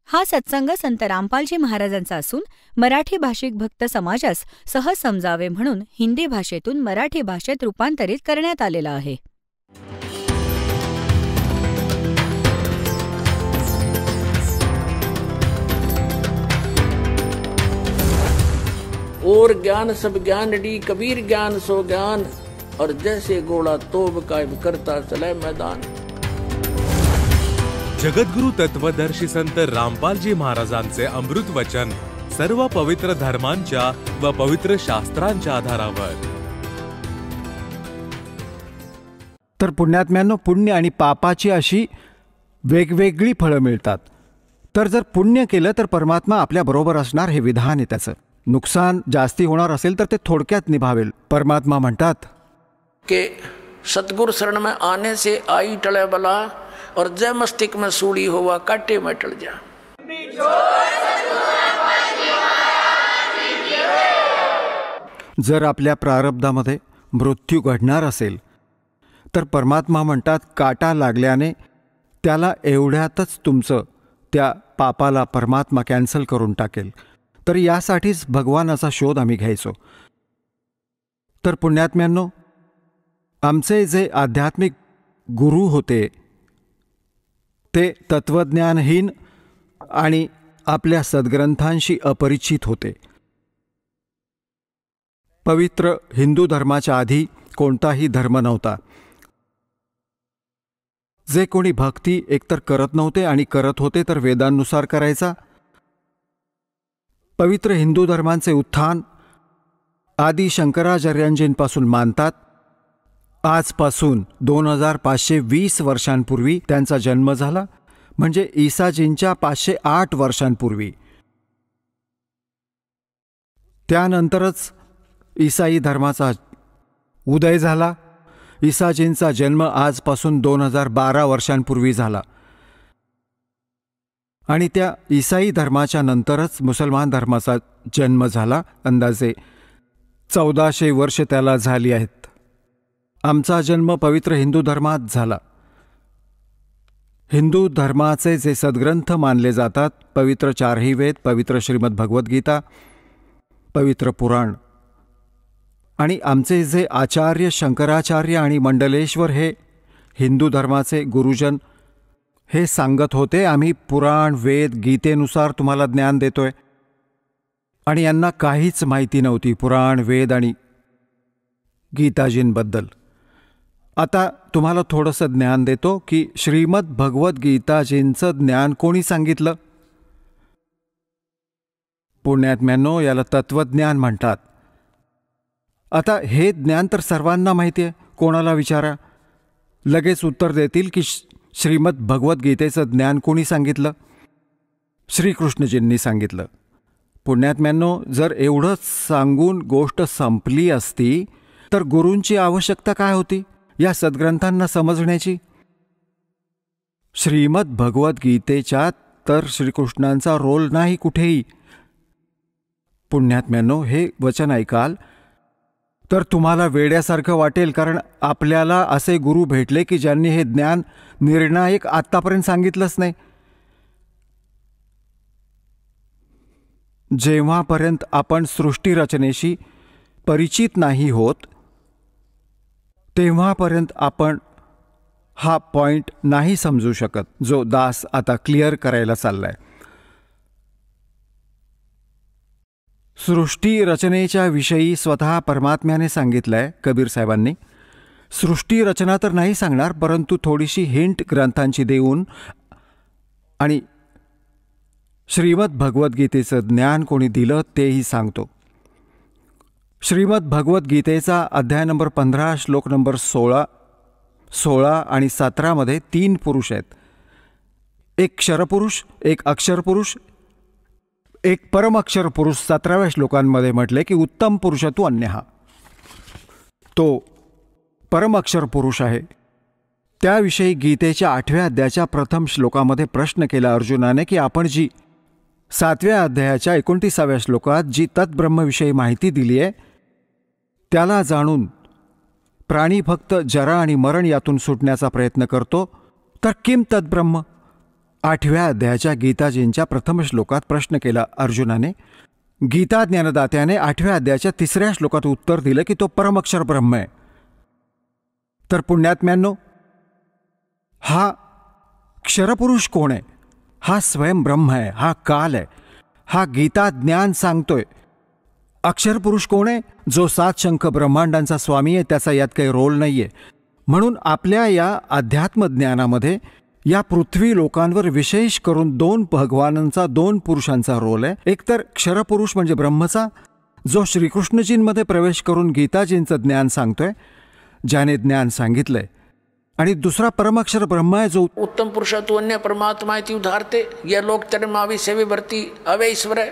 हा सत्संग संत रामपालजी महाराजांचा असून मराठी भाषिक भक्त समाजास सहज समजावे म्हणून हिंदी भाषेतून मराठी भाषेत रूपांतरित करण्यात आलेला आहे. और ज्ञान सब ज्ञान डी कबीर ज्ञान सो ज्ञान और जैसे घोड़ा तोब कायम करता चले मैदान. जगद्गुरु तत्वदर्शी संत रामपालजी महाराजांचे अमृत वचन सर्व पवित्र धर्मांच्या व पवित्र शास्त्रांच्या आधारावर. तर पुण्यात्म्यांनो, पुण्य आणि पापाची अशी वेगवेगळी फळं मिळतात. तर जर पुण्य केलं तर परमात्मा आपल्या बरोबर असणार हे विधान आहे त्याचं. नुकसान जास्ती होणार असेल तर ते थोडक्यात निभावेल. परमात्मा म्हणतात कि सतगुरु शरण में आने से आई टले बला और जय मस्तिष्क में सूड़ी हुआ काटे में टल जा. जर आपल्या प्रारब्धामध्ये मृत्यू घडणार असेल तर परमात्मा म्हणतात काटा लागल्याने त्याला एवढ्यातच तुमचं त्या पापाला परमात्मा कॅन्सल करून टाकेल. तर यासाठीच भगवानाचा शोध आम्ही घ्यायचो. तर पुण्यात्म्यांनो, आमचे जे आध्यात्मिक गुरु होते ते तत्वज्ञानहीन आणि आपल्या सद्ग्रंथांशी अपरिचित होते. पवित्र हिंदू धर्माच्या आधी कोणताही धर्म नव्हता. जे कोणी भक्ती एकतर करत नव्हते आणि करत होते तर वेदांनुसार करायचा. पवित्र हिंदू धर्मांचे उत्थान आदी शंकराचार्यांजींपासून मानतात. आजपासून 2520 वर्षांपूर्वी त्यांचा जन्म झाला, म्हणजे ईसाजींच्या 508 वर्षांपूर्वी. त्यानंतरच ईसाई धर्माचा उदय झाला. ईसाजींचा जन्म आजपासून 2012 वर्षांपूर्वी झाला आणि त्या ईसाई धर्माच्या नंतरच मुसलमान धर्माचा जन्म झाला. अंदाजे 1400 वर्ष त्याला झाली आहेत. आमचा जन्म पवित्र हिंदू धर्मात झाला. हिंदू धर्माचे जे सद्ग्रंथ मानले जातात, पवित्र चारही वेद, पवित्र श्रीमद भगवद्गीता, पवित्र पुराण आणि आमचे जे आचार्य शंकराचार्य आणि मंडलेश्वर हे हिंदू धर्माचे गुरुजन हे सांगत होते, आम्ही पुराण वेद गीतेनुसार तुम्हाला ज्ञान देतोय. आणि यांना काहीच माहिती नव्हती पुराण वेद आणि गीताजींबद्दल. आता तुम्हाला थोडंसं ज्ञान देतो की श्रीमद भगवद्गीताजींचं ज्ञान कोणी सांगितलं. पुण्यात्म्यांनो, याला तत्वज्ञान म्हणतात. आता हे ज्ञान तर सर्वांना माहिती आहे. कोणाला विचारा, लगेच उत्तर देतील की श्रीमद भगवद्गीतेचं ज्ञान कोणी सांगितलं. श्रीकृष्णजींनी सांगितलं. पुण्यात्म्यांनो, जर एवढंच सांगून गोष्ट संपली असती तर गुरूंची आवश्यकता काय होती या सद्ग्रंथांना समजण्याची. श्रीमद भगवद्गीतेच्या तर श्रीकृष्णांचा रोल नाही कुठेही. पुण्यात्म्यांनो, हे वचन ऐकाल तर तुम्हाला वेड्यासारखं वाटेल, कारण आपल्याला असे गुरु भेटले की ज्यांनी हे ज्ञान निर्णायक आत्तापर्यंत सांगितलंच नाही. जेव्हापर्यंत आपण सृष्टीरचनेशी परिचित नाही होत तेव्हापर्यंत आपण हा पॉइंट नाही समजू शकत, जो दास आता क्लिअर करायला चाललाय. सृष्टी रचनेच्या विषयी स्वतः परमात्म्याने सांगितलंय कबीर साहेबांनी. सृष्टी रचना तर नाही सांगणार, परंतु थोडीशी हिंट ग्रंथांची देऊन आणि श्रीमद भगवद्गीतेचं ज्ञान कोणी दिलं तेही सांगतो. श्रीमद भगवद्गीतेचा अध्याय नंबर 15 श्लोक नंबर 16 आणि 17 मध्ये 3 पुरुष आहेत. एक क्षरपुरुष, एक अक्षरपुरुष, एक परमअक्षर पुरुष. 17व्या श्लोकांमध्ये म्हटले की उत्तम पुरुष तू अन्यहा. तो परमअक्षर पुरुष आहे. त्याविषयी गीतेच्या 8व्या अध्यायाच्या प्रथम श्लोकामध्ये प्रश्न केला अर्जुनाने की आपण जी 7व्या अध्यायाच्या 29व्या श्लोकात जी तत्ब्रह्मविषयी माहिती दिली आहे त्याला जाणून प्राणी फक्त जरा आणि मरण यातून सुटण्याचा प्रयत्न करतो, तर किम तत्ब्रह्म, 8व्या अध्यायाच्या गीताजींच्या प्रथम श्लोकात प्रश्न केला अर्जुनाने. गीता ज्ञानदात्याने 8व्या अध्यायाच्या 3ऱ्या श्लोकात उत्तर दिलं की तो परमअक्षर ब्रह्म आहे. तर पुण्यात्म्यांनो, हा क्षरपुरुष कोण आहे? हा स्वयं ब्रह्म आहे, हा काल आहे, हा गीता ज्ञान सांगतोय. अक्षरपुरुष कोण आहे? जो 7 शंख ब्रह्मांडांचा स्वामी आहे, त्याचा यात काही रोल नाहीये. म्हणून आपल्या या अध्यात्मज्ञानामध्ये या पृथ्वी लोकांवर विशेष करून 2 भगवानांचा, 2 पुरुषांचा रोल आहे. एक तर क्षरपुरुष म्हणजे ब्रह्मचा, जो श्रीकृष्णजींमध्ये प्रवेश करून गीताजींचं ज्ञान सांगतोय, ज्याने ज्ञान सांगितलंय. आणि दुसरा परमाक्षर ब्रह्म आहे, जो उत्तम पुरुषातू अन्य परमात्मा ती उधारते या लोक तरी मावी सेवी भरती अवे ईश्वर आहे.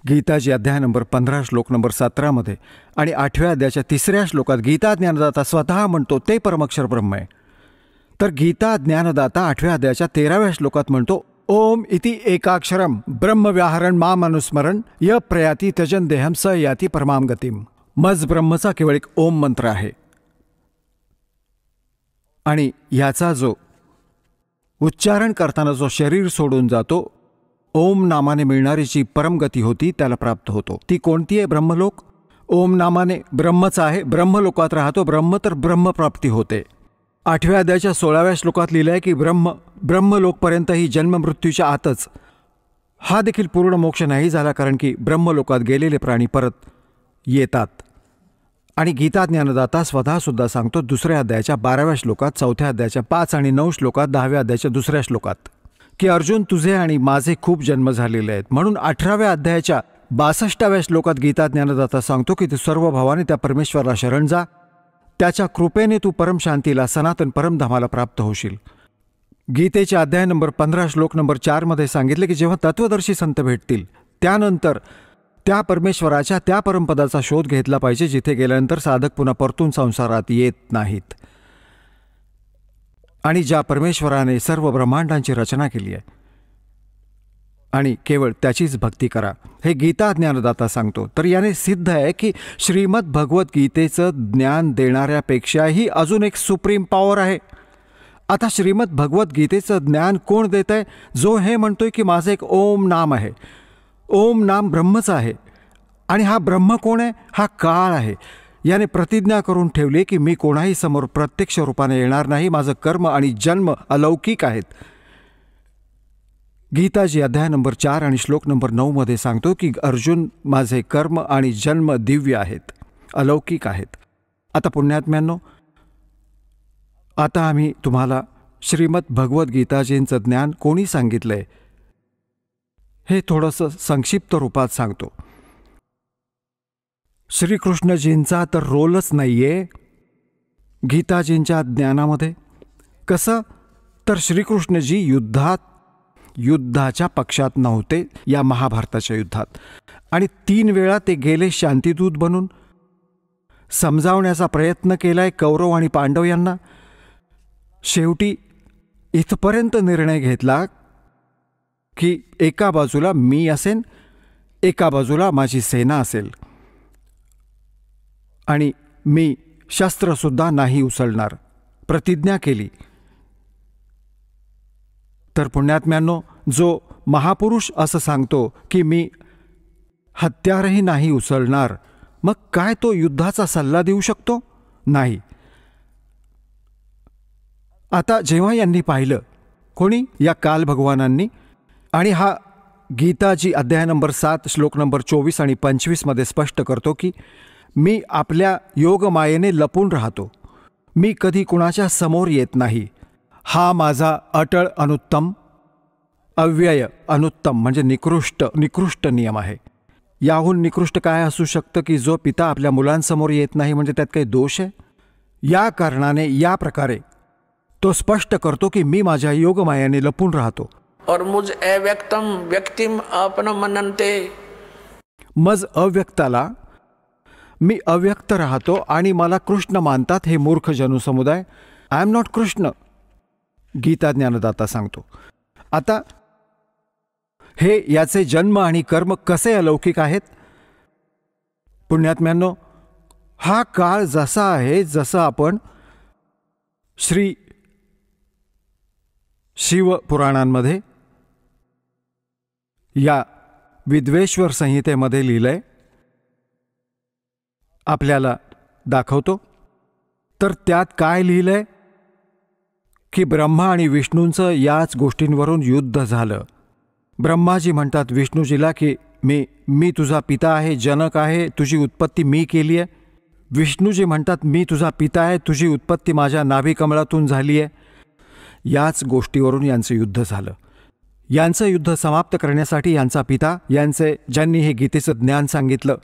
गीताजी अध्याय नंबर 15 श्लोक नंबर 17 मध्ये आणि 8व्या अध्यायाच्या 3ऱ्या श्लोकात गीता ज्ञानदाता स्वतः म्हणतो ते परमाक्षर ब्रह्म आहे. तर गीता ज्ञानदाता 8व्या अध्यायाच्या 13व्या श्लोकात म्हणतो ओम इति एकाक्षरम ब्रह्म व्याहरण माम अनुस्मरण य प्रयाती त्यजन देहम स याती परमाम गतिम. मज ब्रह्मचा केवळ एक ओम मंत्र आहे आणि याचा जो उच्चारण करताना जो शरीर सोडून जातो, ओम नामाने मिळणारी जी परमगती होती त्याला प्राप्त होतो. ती कोणती आहे? ब्रह्मलोक. ओम नामाने ब्रह्मच आहे, ब्रह्मलोकात राहतो ब्रह्म, तर ब्रह्मप्राप्ती होते. 8व्या अध्यायाच्या 16व्या श्लोकात लिहिलं आहे की ब्रह्मलोकपर्यंत ही जन्ममृत्यूच्या आतच. हा देखील पूर्ण मोक्ष नाही झाला, कारण की ब्रह्मलोकात गेलेले प्राणी परत येतात. आणि गीता ज्ञानदाता स्वतःसुद्धा सांगतो 2ऱ्या अध्यायाच्या 12व्या श्लोकात, 4थ्या अध्यायाच्या 5 आणि 9 श्लोकात, 10व्या अध्यायाच्या 2ऱ्या श्लोकात की अर्जुन तुझे आणि माझे खूप जन्म झालेले आहेत. म्हणून 18व्या अध्यायाच्या 62व्या श्लोकात गीता ज्ञानदाता सांगतो की तू सर्व भावाने त्या परमेश्वराला शरण जा, त्याच्या कृपेने तू परमशांतीला, सनातन परमधामाला प्राप्त होशील. गीतेच्या अध्याय नंबर 15 श्लोक नंबर 4 मध्ये सांगितले की जेव्हा तत्वदर्शी संत भेटतील त्यानंतर त्या परमेश्वराच्या त्या परमपदाचा शोध घेतला पाहिजे, जिथे गेल्यानंतर साधक पुन्हा परतून संसारात येत नाहीत. आणि ज्या परमेश्वराने सर्व ब्रह्मांडांची रचना केली आहे आणि केवळ त्याचीच भक्ती करा, हे गीता ज्ञानदाता सांगतो. तर याने सिद्ध आहे की श्रीमद भगवद्गीतेचं ज्ञान देणाऱ्यापेक्षाही अजून एक सुप्रीम पॉवर आहे. आता श्रीमद भगवद्गीतेचं ज्ञान कोण देत आहे? जो हे म्हणतोय की माझं एक ओम नाम आहे. ओम नाम ब्रह्मच आहे. आणि हा ब्रह्म कोण आहे? हा काळ आहे. याने प्रतिज्ञा करून ठेवली की मी कोणाही समोर प्रत्यक्ष रूपाने येणार नाही, माझं कर्म आणि जन्म अलौकिक आहेत. गीताजी अध्याय नंबर 4 आणि श्लोक नंबर 9 मध्ये सांगतो की अर्जुन माझे कर्म आणि जन्म दिव्य आहेत, अलौकिक आहेत. आता पुण्यात्म्यांनो, आता आम्ही तुम्हाला श्रीमद भगवद्गीताजींचं ज्ञान कोणी सांगितलंय हे थोडंसं संक्षिप्त रूपात सांगतो. श्रीकृष्णजींचा तर रोलच नाहीये गीताजींच्या ज्ञानामध्ये. कसं? तर श्रीकृष्णजी युद्धाच्या पक्षात नव्हते या महाभारताच्या युद्धात, आणि 3 वेळा ते गेले शांतिदूत बनून. समजावण्याचा प्रयत्न केलाय कौरव आणि पांडव यांना. शेवटी इथपर्यंत निर्णय घेतला की एका बाजूला मी असेन, एका बाजूला माझी सेना असेल, आणि मी शस्त्रसुद्धा नाही उचलणार, प्रतिज्ञा केली. तर पुण्यात्म्यांनो, जो महापुरुष असं सांगतो की मी हत्यारही नाही उचलणार, मग काय तो युद्धाचा सल्ला देऊ शकतो? नाही. आता जेव्हा यांनी पाहिलं, कोणी? या काल भगवानांनी, आणि हा गीताजी अध्याय नंबर 7 श्लोक नंबर 24 आणि 25 मध्ये स्पष्ट करतो की मी आपल्या योगमायेने लपून राहतो, मी कधी कुणाच्या समोर येत नाही. हा माझा अटळ अनुत्तम, अव्यय अनुत्तम म्हणजे निकृष्ट नियम आहे. याहून निकृष्ट काय असू शकतं की जो पिता आपल्या मुलांसमोर येत नाही, म्हणजे त्यात काही दोष आहे? या कारणाने या प्रकारे तो स्पष्ट करतो की मी माझ्या योगमायाने लपून राहतो. और मुझ अव्यक्तम व्यक्तिम आपन मनन्ते. मज अव्यक्ताला मी अव्यक्त राहतो आणि मला कृष्ण मानतात हे मूर्ख जनसमुदाय. I am not Krishna, Gita ज्ञानदाता सांगतो. आता हे याचे जन्म आणि कर्म कसे अलौकिक आहेत? पुण्यात्म्यांनो, हा काळ जसा आहे, जसं आपण श्री शिव पुराणांमध्ये या विद्वेश्वर संहितेमध्ये लिहिलंय आपल्याला दाखवतो. तर त्यात काय लिहिलंय की ब्रह्मा आणि विष्णूंचं याच गोष्टींवरून युद्ध झालं. ब्रह्माजी म्हणतात विष्णूजीला की मी तुझा पिता आहे, जनक आहे, तुझी उत्पत्ती मी केली आहे. विष्णूजी म्हणतात मी तुझा पिता आहे, तुझी उत्पत्ती माझ्या नाभिकमळातून झाली आहे. याच गोष्टीवरून यांचं युद्ध झालं. यांचं युद्ध समाप्त करण्यासाठी यांचा पिता, ज्यांनी हे गीतेचं ज्ञान सांगितलं,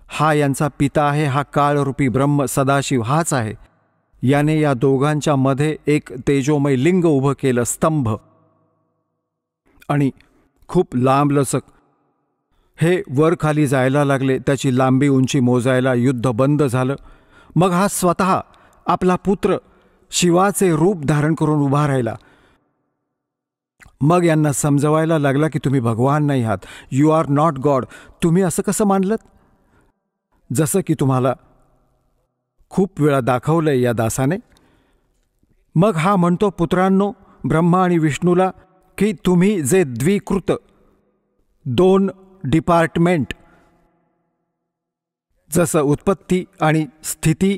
हा यांचा पिता आहे, हा काळरूपी ब्रह्म सदाशिव हाच आहे. याने या दोघांच्या मध्ये एक तेजोमय लिंग उभं केलं, स्तंभ, आणि खूप लांबलचक हे वर खाली जायला लागले. त्याची लांबी उंची मोजायला युद्ध बंद झालं. मग हा स्वतः आपला पुत्र शिवाचे रूप धारण करून उभा राहिला. मग यांना समजवायला लागला की तुम्ही भगवान नाही आहात, यू आर नॉट गॉड. तुम्ही असं कसं मानलं? जसं की तुम्हाला खूप वेळा दाखवलंय या दासाने. मग हा म्हणतो पुत्रांनो ब्रह्मा आणि विष्णूला की तुम्ही जे द्विकृत दोन डिपार्टमेंट, जसं उत्पत्ती आणि स्थिती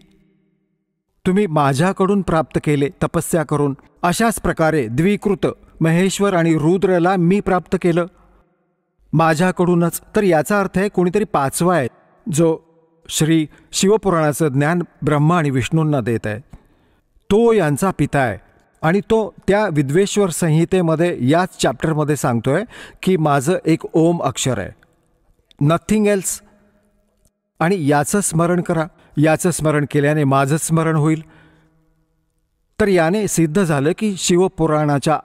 तुम्ही माझ्याकडून प्राप्त केले तपस्या करून, अशाच प्रकारे द्विकृत महेश्वर आणि रुद्रला मी प्राप्त केलं माझ्याकडूनच. तर याचा अर्थ आहे कोणीतरी पाचवा आहे जो श्री शिवपुराणाचं ज्ञान ब्रह्मा आणि विष्णूंना देत आहे. तो यांचा पिता आहे. आणि तो त्या विद्वेश्वर संहितेमध्ये याच चॅप्टरमध्ये सांगतोय की माझं एक ओम अक्षर आहे, नथिंग एल्स. आणि याचं स्मरण करा, याचं स्मरण केल्याने माझं स्मरण होईल. तर याने सिद्ध झालं की शिवपुराणाच्या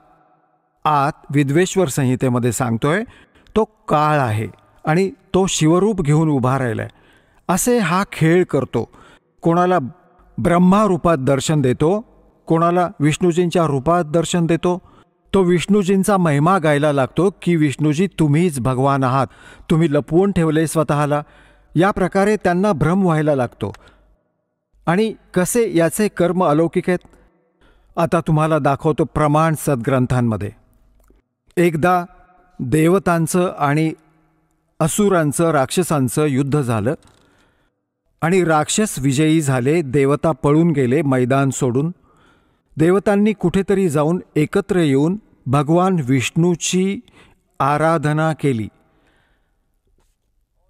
आत विद्वेश्वर संहितेमध्ये सांगतोय तो काळ आहे आणि तो शिवरूप घेऊन उभा राहिलाय. असे हा खेळ करतो. कोणाला ब्रह्मा रूपात दर्शन देतो, कोणाला विष्णूजींच्या रूपात दर्शन देतो. तो विष्णूजींचा महिमा गायला लागतो की विष्णूजी तुम्हीच भगवान आहात, तुम्ही लपवून ठेवले स्वतःला. या प्रकारे त्यांना भ्रम व्हायला लागतो. आणि कसे याचे कर्म अलौकिक आहेत आता तुम्हाला दाखवतो प्रमाण सद्ग्रंथांमध्ये. एकदा देवतांचं आणि असुरांचं, राक्षसांचं युद्ध झालं आणि राक्षस विजयी झाले. देवता पळून गेले मैदान सोडून. देवतांनी कुठेतरी जाऊन एकत्र येऊन भगवान विष्णूची आराधना केली.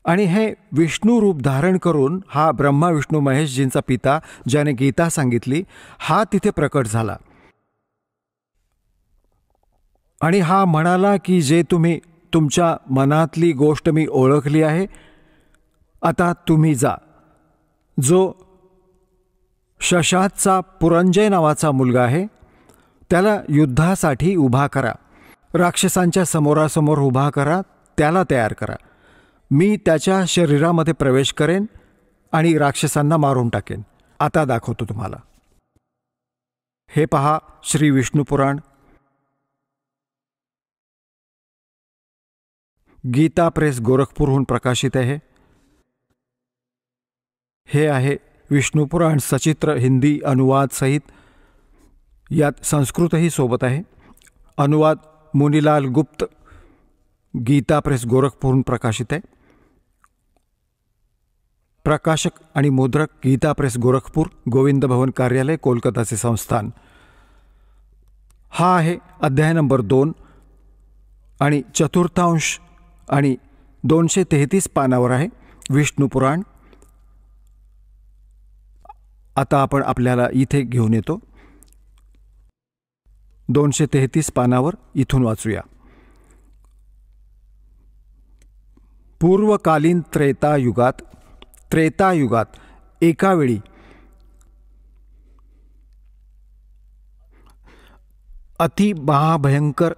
आणि हे विष्णू रूप धारण करून हा ब्रह्मा विष्णू महेशजींचा पिता, ज्याने गीता सांगितली, हा तिथे प्रकट झाला. आणि हा म्हणाला की जे तुम्ही तुमच्या मनातली गोष्ट मी ओळखली आहे, आता तुम्ही जा. जो शशातचा पुरंजय नावाचा मुलगा आहे त्याला युद्धासाठी उभा करा, राक्षसांच्या समोरासमोर उभा करा, त्याला तयार करा. मी त्याच्या शरीरामध्ये प्रवेश करेन आणि राक्षसांना मारून टाकेन. आता दाखवतो तुम्हाला. हे पहा श्री विष्णू पुराण, गीता प्रेस गोरखपूरहून प्रकाशित आहे. हे आहे विष्णू पुराण सचित्र हिंदी अनुवाद सहित. यात संस्कृतही सोबत आहे. अनुवाद मुनीलाल गुप्त, गीता प्रेस गोरखपूरहून प्रकाशित आहे. प्रकाशक आणि मुद्रक गीता प्रेस गोरखपूर, गोविंद भवन कार्यालय, कोलकाताचे संस्थान. हा आहे अध्याय नंबर 2 आणि चतुर्थांश आणि 233 पानावर आहे विष्णू पुराण. आता आपण आपल्याला इथे घेऊन येतो. 233 पानावर इथून वाचूया. पूर्वकालीन त्रेतायुगात एका वेळी अति महाभयंकर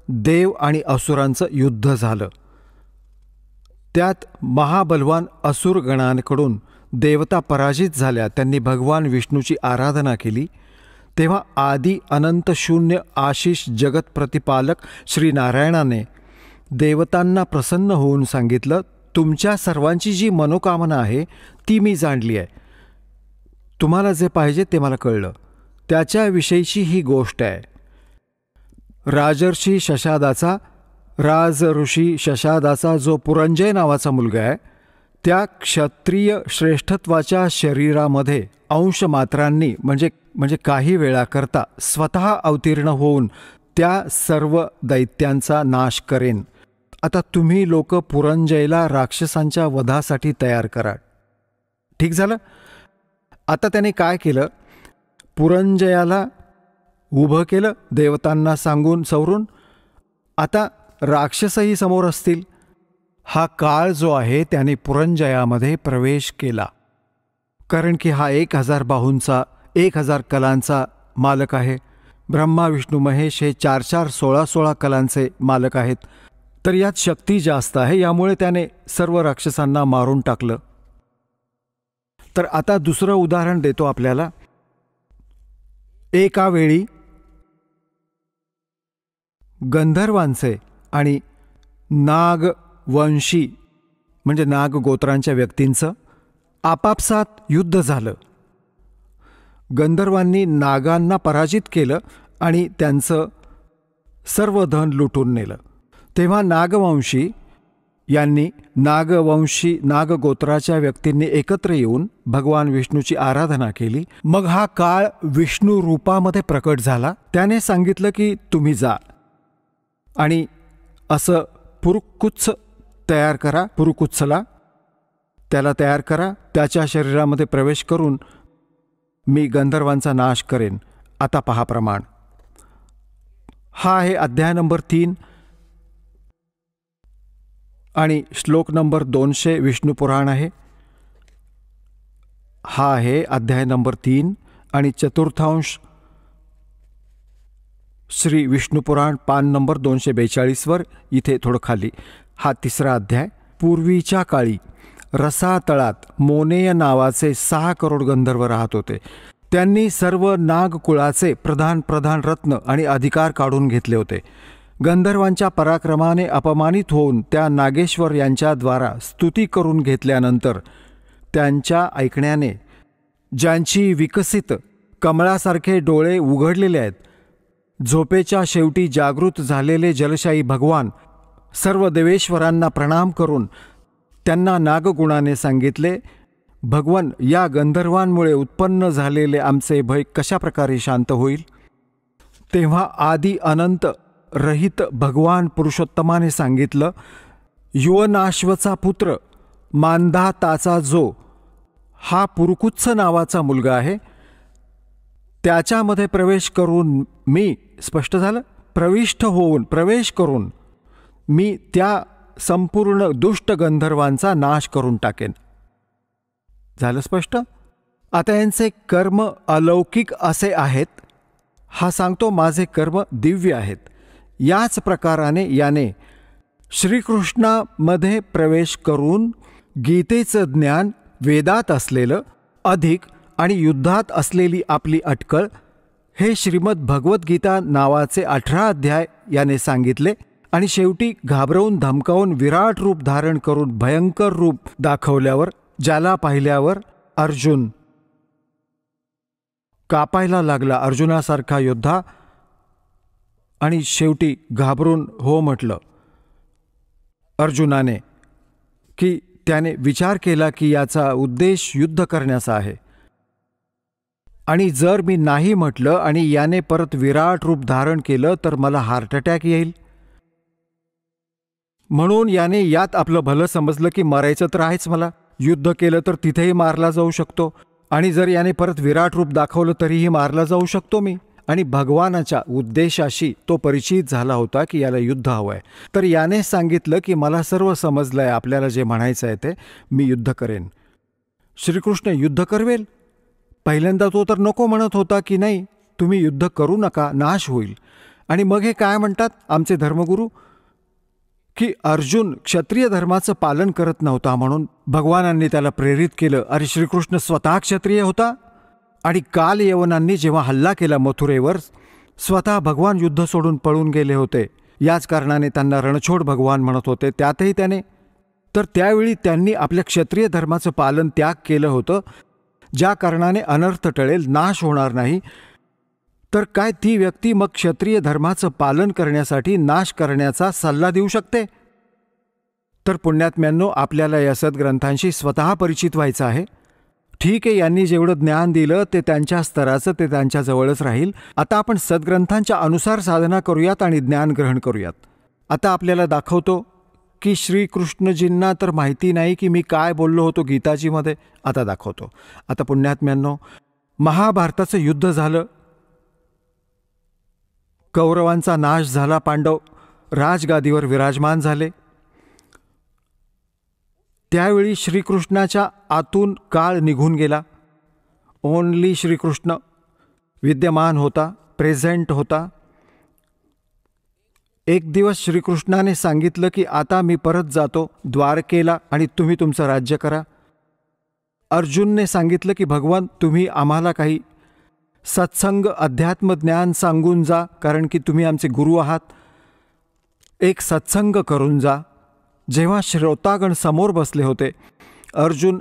देव आणि असुरांचं युद्ध झालं. त्यात महाबलवान असुरगणांकडून देवता पराजित झाल्या. त्यांनी भगवान विष्णूची आराधना केली. तेव्हा आदि अनंत शून्य आशिष जगत प्रतिपालक श्री नारायणाने देवतांना प्रसन्न होऊन सांगितलं, तुमच्या सर्वांची जी मनोकामना आहे ती मी जाणली आहे. तुम्हाला जे पाहिजे ते मला कळलं. त्याच्याविषयीची ही गोष्ट आहे. राजर्षी शशादाचा राज ऋषी शशादाचा जो पुरंजय नावाचा मुलगा आहे त्या क्षत्रिय श्रेष्ठत्वाच्या शरीरामध्ये अंशमात्रांनी म्हणजे काही वेळाकरता स्वतः अवतीर्ण होऊन त्या सर्व दैत्यांचा नाश करेन. आता तुम्ही लोक पुरंजयला राक्षसांच्या वधासाठी तयार करा. ठीक झालं. आता त्याने काय केलं, पुरंजयाला उभं केलं देवतांना सांगून सवरून. आता राक्षसही समोर असतील. हा काळ जो आहे त्याने पुरंजयामध्ये प्रवेश केला, कारण की हा 1000 बाहूंचा 1000 कलांचा मालक आहे. ब्रह्मा विष्णू महेश हे 4 16 कलांचे मालक आहेत. तर यात शक्ती जास्त आहे, यामुळे त्याने सर्व राक्षसांना मारून टाकलं. तर आता दुसरं उदाहरण देतो आपल्याला. एका वेळी गंधर्वांचे आणि नागवंशी म्हणजे नागगोत्रांच्या व्यक्तींचं आपापसात युद्ध झालं. गंधर्वांनी नागांना पराजित केलं आणि त्यांचं सर्व धन लुटून नेलं. तेव्हा नागवंशी यांनी नागगोत्राच्या व्यक्तींनी एकत्र येऊन भगवान विष्णूची आराधना केली. मग हा काळ विष्णू रूपामध्ये प्रकट झाला. त्याने सांगितलं की तुम्ही जा आणि असं पुरुकुत्स तयार करा, पुरुकुत्सला त्याला तयार करा, त्याच्या शरीरामध्ये प्रवेश करून मी गंधर्वांचा नाश करेन. आता पहा प्रमाण. हा आहे अध्याय नंबर 3 आणि श्लोक नंबर 200 विष्णू पुराण आहे. हा आहे अध्याय नंबर 3 आणि चतुर्थांश श्री विष्णू पुराण पान नंबर 242 इथे थोडं खाली. हा 3रा अध्याय. पूर्वीच्या काळी रसातळात मोनेय नावाचे 6 करोड गंधर्व राहत होते. त्यांनी सर्व नागकुळाचे प्रधान रत्न आणि अधिकार काढून घेतले होते. गंधर्वांच्या पराक्रमाने अपमानित होऊन त्या नागेश्वर यांच्याद्वारा स्तुती करून घेतल्यानंतर त्यांच्या ऐकण्याने ज्यांची विकसित कमळासारखे डोळे उघडलेले आहेत, झोपेच्या शेवटी जागृत झालेले जलशाही भगवान सर्व देवेश्वरांना प्रणाम करून त्यांना नागगुणाने सांगितले, भगवान, या गंधर्वांमुळे उत्पन्न झालेले आमचे भय कशा प्रकारे शांत होईल. तेव्हा आदि अनंत रहित भगवान पुरुषोत्तमाने सांगितलं, युवनाश्वचा पुत्र मांधाताचा जो हा पुरुकुत्स नावाचा मुलगा आहे, त्याच्यामध्ये प्रवेश करून मी, स्पष्ट झालं, प्रवेश करून मी त्या संपूर्ण दुष्ट गंधर्वांचा नाश करून टाकेन. झालं स्पष्ट. आता यांचे कर्म अलौकिक असे आहेत. हा सांगतो माझे कर्म दिव्य आहेत. याच प्रकाराने याने श्रीकृष्णामध्ये प्रवेश करून गीतेचं ज्ञान, वेदात असलेलं अधिक आणि युद्धात असलेली आपली अटकळ हे श्रीमद भगवद्गीता नावाचे 18 अध्याय याने सांगितले. आणि शेवटी घाबरवून धमकावून विराट रूप धारण करून भयंकर रूप दाखवल्यावर ज्याला पाहिल्यावर अर्जुन कापायला लागला, अर्जुनासारखा योद्धा, आणि शेवटी घाबरून हो म्हटलं अर्जुनाने, की त्याने विचार केला की याचा उद्देश युद्ध करण्याचा आहे. आणि जर मी नाही म्हटलं आणि याने परत विराट रूप धारण केलं तर मला हार्ट अटॅक येईल. म्हणून याने यात आपलं भलं समजलं की मरायचं तर आहेच मला, युद्ध केलं तर तिथेही मारला जाऊ शकतो, आणि जर याने परत विराट रूप दाखवलं तरीही मारला जाऊ शकतो मी. आणि भगवानाच्या उद्देशाशी तो परिचित झाला होता की याला युद्ध हवं आहे. तर याने सांगितलं की मला सर्व समजलंय, आपल्याला जे म्हणायचं आहे ते, मी युद्ध करेन. श्रीकृष्ण युद्ध करवेल. पहिल्यांदा तो तर नको म्हणत होता की नाही तुम्ही युद्ध करू नका, नाश होईल. आणि मग हे काय म्हणतात आमचे धर्मगुरू, की अर्जुन क्षत्रिय धर्माचं पालन करत नव्हता म्हणून भगवानांनी त्याला प्रेरित केलं. अरे श्रीकृष्ण स्वतः क्षत्रिय होता, आणि काल यवनांनी जेव्हा हल्ला केला मथुरेवर, स्वतः भगवान युद्ध सोडून पळून गेले होते. याच कारणाने त्यांना रणछोड भगवान म्हणत होते. त्यातही त्याने, तर त्यावेळी त्यांनी आपल्या क्षत्रिय धर्माचं पालन, त्याग केलं होतं, ज्या कारणाने अनर्थ टळेल, नाश होणार नाही. तर काय ती व्यक्ती मग क्षत्रिय धर्माचं पालन करण्यासाठी नाश करण्याचा सल्ला देऊ शकते? तर पुण्यात्म्यांनो, आपल्याला या सद्ग्रंथांशी स्वतः परिचित व्हायचं आहे. ठीक आहे, यांनी जेवढं ज्ञान दिलं ते त्यांच्या स्तराचं, ते त्यांच्याजवळच राहील. आता आपण सद्ग्रंथांच्या अनुसार साधना करूयात आणि ज्ञान ग्रहण करूयात. आता आपल्याला दाखवतो की श्रीकृष्णजींना तर माहिती नाही की मी काय बोललो होतो गीताजीमध्ये. आता दाखवतो. आता पुण्यात्म्यांनो, महाभारताचं युद्ध झालं, कौरवांचा नाश झाला, पांडव राजगादीवर विराजमान झाले. त्यावेळी श्रीकृष्णाच्या आतून काळ निघून गेला. ओन्ली श्रीकृष्ण विद्यमान होता, प्रेझेंट होता. एक दिवस श्रीकृष्णाने सांगितलं की आता मी परत जातो द्वारकेला आणि तुम्ही तुमचं राज्य करा. अर्जुनने सांगितलं की भगवान, तुम्ही आम्हाला काही सत्संग अध्यात्म ज्ञान सांगून जा, कारण की तुम्ही आमचे गुरु आहात. एक सत्संग करून जा. जेव्हा श्रोतागण समोर बसले होते, अर्जुन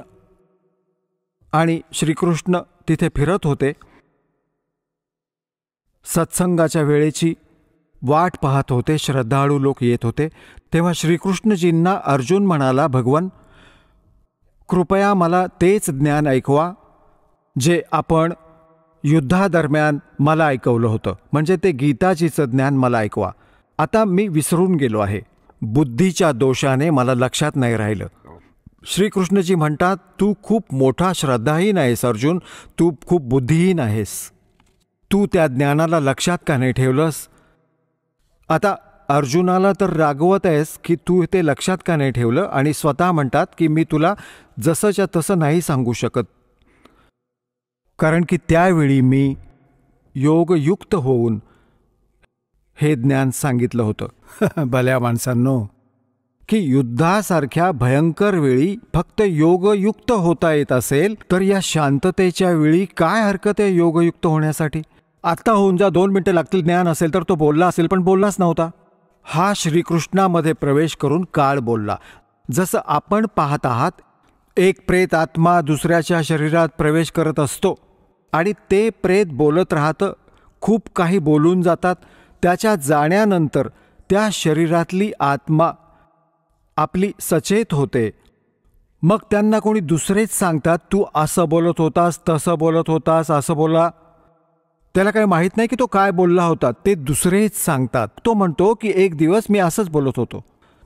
आणि श्रीकृष्ण तिथे फिरत होते, सत्संगाच्या वेळेची वाट पाहत होते, श्रद्धाळू लोक येत होते. तेव्हा श्रीकृष्णजींना अर्जुन म्हणाला, भगवान कृपया मला तेच ज्ञान ऐकवा जे आपण युद्धादरम्यान मला ऐकवलं होतं, म्हणजे ते गीताजीचं ज्ञान मला ऐकवा. आता मी विसरून गेलो आहे, बुद्धीच्या दोषाने मला लक्षात नाही राहिलं. श्रीकृष्णजी म्हणतात, तू खूप मोठा श्रद्धाहीन आहेस अर्जुन, तू खूप बुद्धिहीन आहेस, तू त्या ज्ञानाला लक्षात का नाही ठेवलंस? आता अर्जुनाला तर रागवत आहेस की तू ते लक्षात का नाही ठेवलं, आणि स्वतः म्हणतात की मी तुला जसंच्या तसं नाही सांगू शकत, कारण की त्यावेळी मी योगयुक्त होऊन हे ज्ञान सांगितलं होतं. भल्या माणसांनो, की युद्धासारख्या भयंकर वेळी फक्त योगयुक्त होता येत असेल तर या शांततेच्या वेळी काय हरकत आहे योगयुक्त होण्यासाठी? आत्ता होऊन जा, 2 मिनिटं लागतील. ज्ञान असेल तर तो बोलला असेल, पण बोललाच नव्हता. हा श्रीकृष्णामध्ये प्रवेश करून काळ बोलला. जसं आपण पाहत आहात, एक प्रेत आत्मा दुसऱ्याच्या शरीरात प्रवेश करत असतो आणि ते प्रेत बोलत राहतं, खूप काही बोलून जातात. त्याच्या जाण्यानंतर त्या शरीरातली आत्मा आपली सचेत होते. मग त्यांना कोणी दुसरेच सांगतात, तू असं बोलत होतास, तसं बोलत होतास, असं बोला. त्याला काही माहीत नाही की तो काय बोलला होता, ते दुसरेच सांगतात. तो म्हणतो की एक दिवस मी असंच बोलत होतो.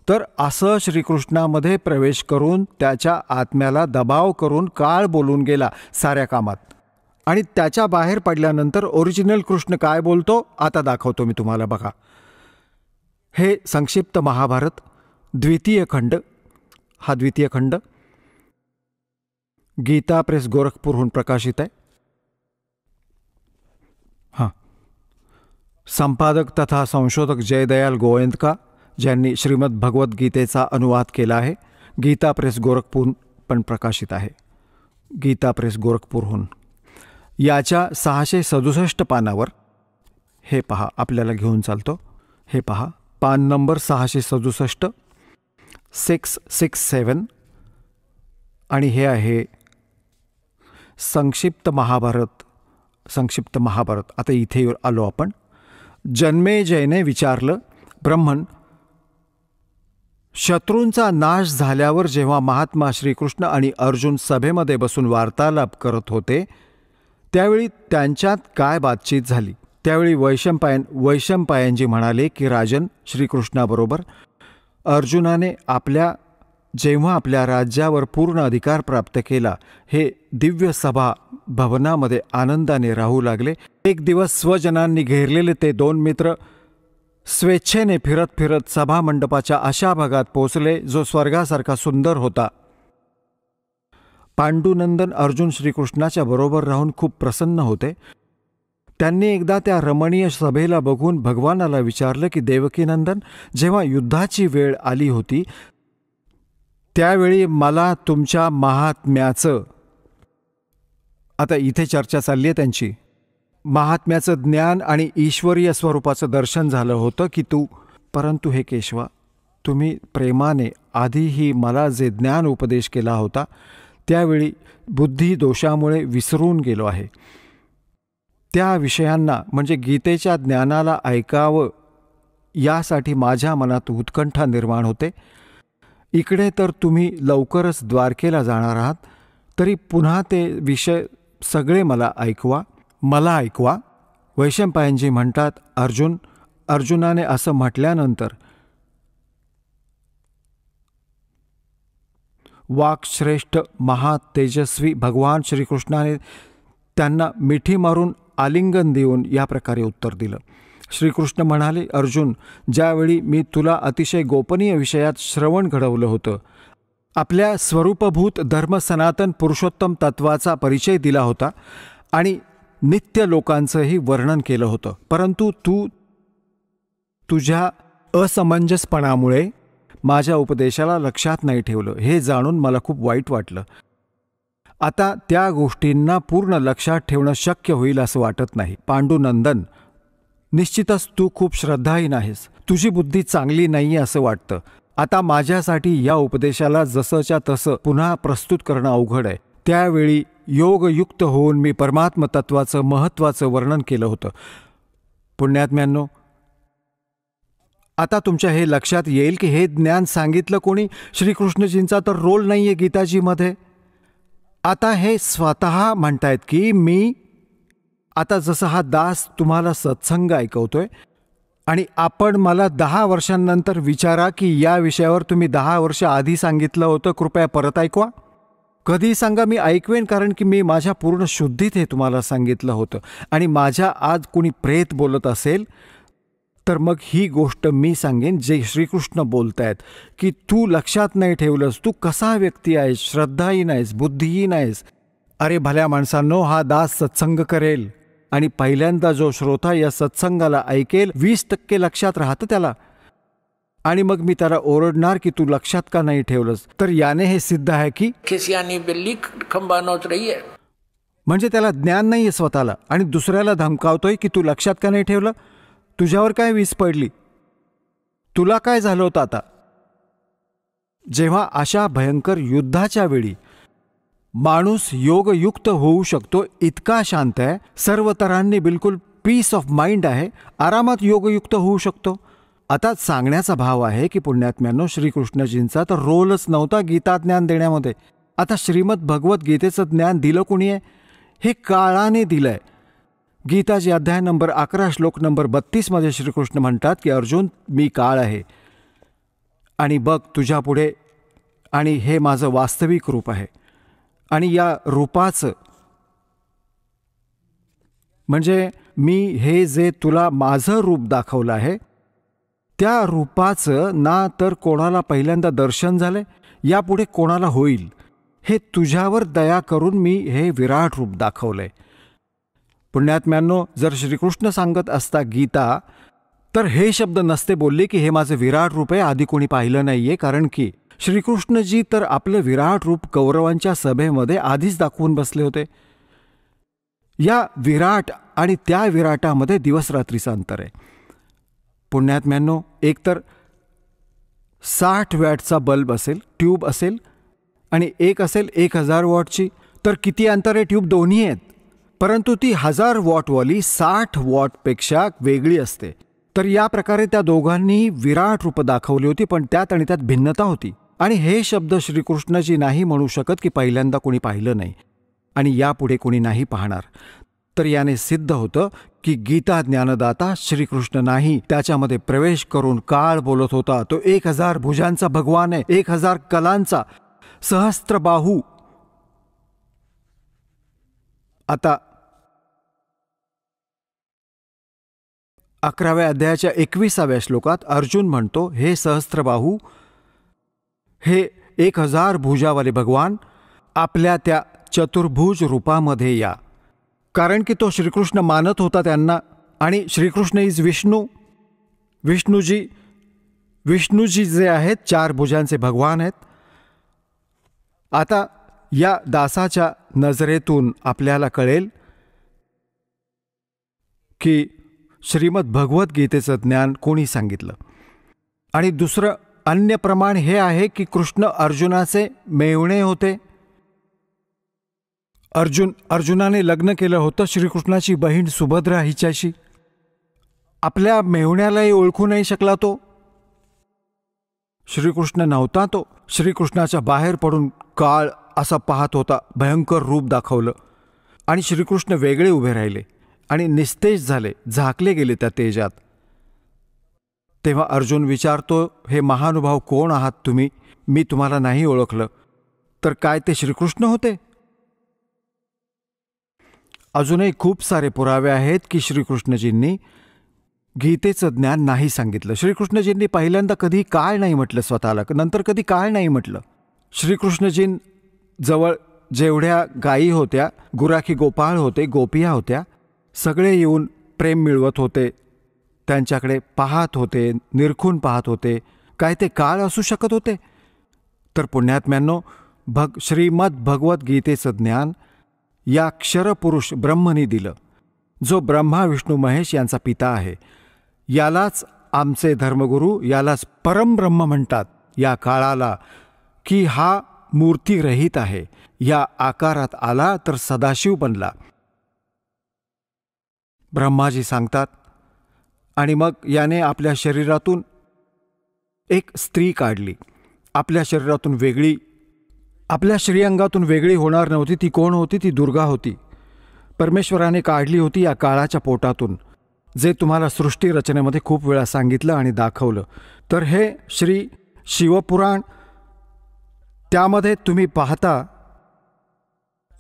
तर असं श्रीकृष्णामध्ये प्रवेश करून त्याच्या आत्म्याला दबाव करून काळ बोलून गेला साऱ्या कामात. आणि त्याच्या बाहेर पडल्यानंतर ओरिजिनल कृष्ण काय बोलतो आता दाखवतो मी तुम्हाला. बघा, हे संक्षिप्त महाभारत द्वितीय खंड, हा द्वितीय खंड गीता प्रेस गोरखपूरहून प्रकाशित आहे. हां, संपादक तथा संशोधक जयदयाल गोयंदका, ज्यांनी श्रीमद भगवद्गीतेचा अनुवाद केला आहे. गीता प्रेस गोरखपूर पण प्रकाशित आहे, गीता प्रेस गोरखपूरहून. याच्या 667 पानावर हे पहा, आपल्याला घेऊन चालतो. हे पहा, पान नंबर 667, 667, आणि हे आहे संक्षिप्त महाभारत. संक्षिप्त महाभारत. आता इथे आलो आपण. जन्मेजयने विचारलं, ब्रह्मन, शत्रूंचा नाश झाल्यावर जेव्हा महात्मा श्रीकृष्ण आणि अर्जुन सभेमध्ये बसून वार्तालाप करत होते, त्यावेळी त्यांच्यात काय बातचीत झाली? त्यावेळी वैशंपायनजी म्हणाले की राजन, श्रीकृष्णाबरोबर अर्जुनाने जेव्हा आपल्या राज्यावर पूर्ण अधिकार प्राप्त केला, हे दिव्य सभा भवनामध्ये आनंदाने राहू लागले. एक दिवस स्वजनांनी घेरलेले ते 2 मित्र स्वेच्छेने फिरत फिरत सभामंडपाच्या अशा भागात पोचले जो स्वर्गासारखा सुंदर होता. पांडुनंदन अर्जुन श्रीकृष्णाच्या बरोबर राहून खूप प्रसन्न होते. त्यांनी एकदा त्या रमणीय सभेला बघून भगवानाला विचारलं की देवकीनंदन, जेव्हा युद्धाची वेळ आली होती त्यावेळी मला तुमच्या महात्म्याचं, आता इथे चर्चा चालली आहे त्यांची, महात्म्याचं ज्ञान आणि ईश्वरीय स्वरूपाचं दर्शन झालं होतं की परंतु हे केशवा, तुम्ही प्रेमाने आधीही मला जे ज्ञान उपदेश केला होता त्यावेळी बुद्धी दोषामुळे विसरून गेलो आहे. त्या विषयांना म्हणजे गीतेच्या ज्ञानाला ऐकावं यासाठी माझ्या मनात उत्कंठा निर्माण होते. इकडे तर तुम्ही लवकरच द्वारकेला जाणार आहात, तरी पुन्हा ते विषय सगळे मला ऐकवा. वैशंपायनजी म्हणतात, अर्जुनाने असं म्हटल्यानंतर वाक्श्रेष्ठ महातेजस्वी भगवान श्रीकृष्णाने त्यांना मिठी मारून आलिंगन देऊन या प्रकारे उत्तर दिलं. श्रीकृष्ण म्हणाले, अर्जुन, ज्यावेळी मी तुला अतिशय गोपनीय विषयात श्रवण घडवलं होतं, आपल्या स्वरूपभूत धर्म सनातन पुरुषोत्तम तत्वाचा परिचय दिला होता आणि नित्य लोकांचंही वर्णन केलं होतं, परंतु तू तुझ्या असमंजसपणामुळे माझ्या उपदेशाला लक्षात नाही ठेवलं. हे जाणून मला खूप वाईट वाटलं. आता त्या गोष्टींना पूर्ण लक्षात ठेवणं शक्य होईल असं वाटत नाही. पांडुनंदन, निश्चितच तू खूप श्रद्धाहीन आहेस. तुझी बुद्धी चांगली नाही असं वाटतं. आता माझ्यासाठी या उपदेशाला जसंच्या तसं पुन्हा प्रस्तुत करणं अवघड आहे. त्यावेळी योगयुक्त होऊन मी परमात्म तत्वाचं महत्त्वाचं वर्णन केलं होतं. पुण्यात्म्यांनो, आता तुमच्या हे लक्षात येईल की हे ज्ञान सांगितलं कोणी? श्रीकृष्णजींचा तर रोल नाही आहे गीताजीमध्ये. आता हे स्वतः म्हणतायत की मी आता जसं हा दास तुम्हाला सत्संग ऐकवतोय आणि आपण मला 10 वर्षांनंतर विचारा की या विषयावर तुम्ही 10 वर्ष आधी सांगितलं होतं, कृपया परत ऐकवा. कधी सांगा, मी ऐकवेन, कारण की मी माझ्या पूर्ण शुद्धीत हे तुम्हाला सांगितलं होतं. आणि माझ्या आज कुणी प्रेत बोलत असेल तर मग ही गोष्ट मी सांगेन जे श्रीकृष्ण बोलतायत की तू लक्षात नाही ठेवलंस, तू कसा व्यक्ती आहेस, श्रद्धाहीन आहेस, बुद्धिहीन आहेस. अरे भल्या माणसांनो, हा दास सत्संग करेल आणि पहिल्यांदा जो श्रोता या सत्संगाला ऐकेल 20% लक्षात राहतं त्याला. आणि मग मी त्याला ओरडणार की तू लक्षात का नाही ठेवलंस. तर याने हे सिद्ध आहे की खिसियानी बिल्ली खंबा नोच रही है. म्हणजे त्याला ज्ञान नाही आहे स्वतःला आणि दुसऱ्याला धमकावतोय की तू लक्षात का नाही ठेवलं. तुझ्यावर काय वीज पडली, तुला काय झालं होतं. आता जेव्हा अशा भयंकर युद्धाच्या वेळी माणूस योगयुक्त होऊ शकतो, इतका शांत आहे, सर्व तऱ्हांनी बिलकुल पीस ऑफ माइंड आहे, आरामात योगयुक्त होऊ शकतो. आता सांगण्याचा भाव आहे की पुण्यात्म्यांनो, श्रीकृष्णजींचा तर रोलच नव्हता गीता ज्ञान देण्यामध्ये. आता श्रीमद भगवत गीतेचं ज्ञान दिलं कोणी आहे? हे काळाने दिलंय. गीताजी अध्याय नंबर 11 श्लोक नंबर 32 मध्ये श्रीकृष्ण म्हणतात की अर्जुन, मी काळ आहे आणि बघ तुझ्या पुढे, आणि हे माझं वास्तविक रूप आहे. आणि या रूपाचं म्हणजे मी हे जे तुला माझं रूप दाखवलं आहे त्या रूपाचं ना तर कोणाला पहिल्यांदा दर्शन झालंय, यापुढे कोणाला होईल. हे तुझ्यावर दया करून मी हे विराट रूप दाखवलंय. पुण्यात्म्यांनो, जर श्रीकृष्ण सांगत असता गीता, तर हे शब्द नसते बोलले की हे माझं विराट रूप आहे, आधी कोणी पाहिलं नाहीये. कारण की श्रीकृष्णजी तर आपलं विराट रूप कौरवांच्या सभेमध्ये आधीच दाखवून बसले होते. या विराट आणि त्या विराटामध्ये दिवस रात्रीचं अंतर आहे. पुण्यात्म्यांनो, एकतर 60 वॅटचा बल्ब असेल, ट्यूब असेल, आणि एक असेल 1000 वॉटची, तर किती अंतर आहे? ट्यूब दोन्ही आहेत, परंतु ती 1000 वॉटवाली 60 वॉटपेक्षा वेगळी असते. तर या प्रकारे त्या दोघांनीही विराट रूप दाखवली होती, पण त्यात आणि त्यात भिन्नता होती. आणि हे शब्द श्रीकृष्णजी नाही म्हणू शकत की पहिल्यांदा कोणी पाहिलं नाही आणि यापुढे कोणी नाही पाहणार. तर याने सिद्ध होतं की गीता ज्ञानदाता श्रीकृष्ण नाही, त्याच्यामध्ये प्रवेश करून काळ बोलत होता. तो 1000 भुजांचा भगवान आहे, 1000 कलांचा, सहस्त्रबाहू. आता 11व्या अध्यायाच्या 21व्या श्लोकात अर्जुन म्हणतो, हे सहस्त्रबाहू, हे 1000 भुजावाले भगवान, आपल्या त्या चतुर्भुज रूपामध्ये या. कारण की तो श्रीकृष्ण मानत होता त्यांना, आणि श्रीकृष्ण इज विष्णू. विष्णूजी जे आहेत 4 भुजांचे भगवान आहेत. आता या दासाच्या नजरेतून आपल्याला कळेल की श्रीमद भगवत गीतेचं ज्ञान कोणी सांगितलं. आणि दुसरं अन्य प्रमाण हे आहे की कृष्ण अर्जुनाचे मेव्हणे होते. अर्जुनाने लग्न केलं होतं श्रीकृष्णाची बहीण सुभद्रा हिच्याशी. आपल्या मेहुण्यालाही ओळखू नाही शकला तो. श्रीकृष्ण नव्हता तो. श्रीकृष्णाच्या बाहेर पडून काळ असा पाहत होता. भयंकर रूप दाखवलं आणि श्रीकृष्ण वेगळे उभे राहिले आणि निस्तेज झाले, झाकले गेले त्या तेजात. तेव्हा अर्जुन विचारतो, हे महानुभाव कोण आहात तुम्ही? मी तुम्हाला नाही ओळखलं. तर काय ते श्रीकृष्ण होते? अजूनही खूप सारे पुरावे आहेत की श्रीकृष्णजींनी गीतेचं ज्ञान नाही सांगितलं. श्रीकृष्णजींनी पहिल्यांदा कधी काळ नाही म्हटलं स्वतःला, नंतर कधी काळ नाही म्हटलं. श्रीकृष्णजींजवळ जेवढ्या गायी होत्या, गुराखी गोपाळ होते, गोपिया होत्या, सगळे येऊन प्रेम मिळवत होते, त्यांच्याकडे पाहत होते, निरखून पाहत होते. काय ते काळ असू शकत होते? तर पुण्यात्म्यांनो, श्रीमद भगवत गीतेचं ज्ञान या क्षरपुरुष ब्रह्मनी दिलं, जो ब्रह्मा विष्णू महेश यांचा पिता आहे. यालाच आमचे धर्मगुरू, यालाच परमब्रह्म म्हणतात. या काळाला की हा मूर्तीरहित आहे, या आकारात आला तर सदाशिव बनला, ब्रह्माजी सांगतात. आणि मग याने आपल्या शरीरातून एक स्त्री काढली, आपल्या शरीरातून वेगळी, आपल्या श्रीअंगातून वेगळी होणार नव्हती. ती कोण होती? ती दुर्गा होती. परमेश्वराने काढली होती या काळाच्या पोटातून, जे तुम्हाला सृष्टी रचनेमध्ये खूप वेळा सांगितलं आणि दाखवलं. तर हे श्री शिवपुराण, त्यामध्ये तुम्ही पाहता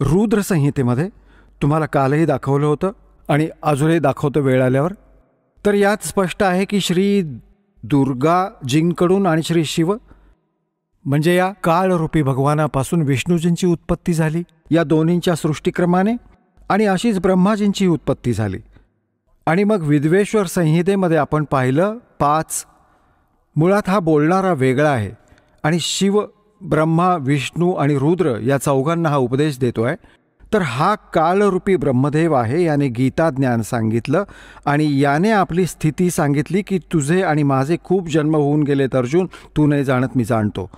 रुद्र संहितेमध्ये तुम्हाला कालही दाखवलं होतं आणि अजूनही दाखवतं वेळ आल्यावर. तर यात स्पष्ट आहे की श्री दुर्गाजींकडून आणि श्री शिव म्हणजे या काळरूपी भगवानापासून विष्णूजींची उत्पत्ती झाली, या दोन्हींच्या सृष्टिक्रमाने, आणि अशीच ब्रह्माजींची उत्पत्ती झाली. आणि मग विद्वेश्वर संहितेमध्ये आपण पाहिलं 5. मुळात हा बोलणारा वेगळा आहे आणि शिव, ब्रह्मा, विष्णू आणि रुद्र या चौघांना हा उपदेश देतोय. तर हा कालरूपी ब्रह्मदेव आहे. याने गीता ज्ञान सांगितलं आणि याने आपली स्थिती सांगितली की तुझे आणि माझे खूप जन्म होऊन गेलेत अर्जुन, तू नाही जाणत, मी जाणतो.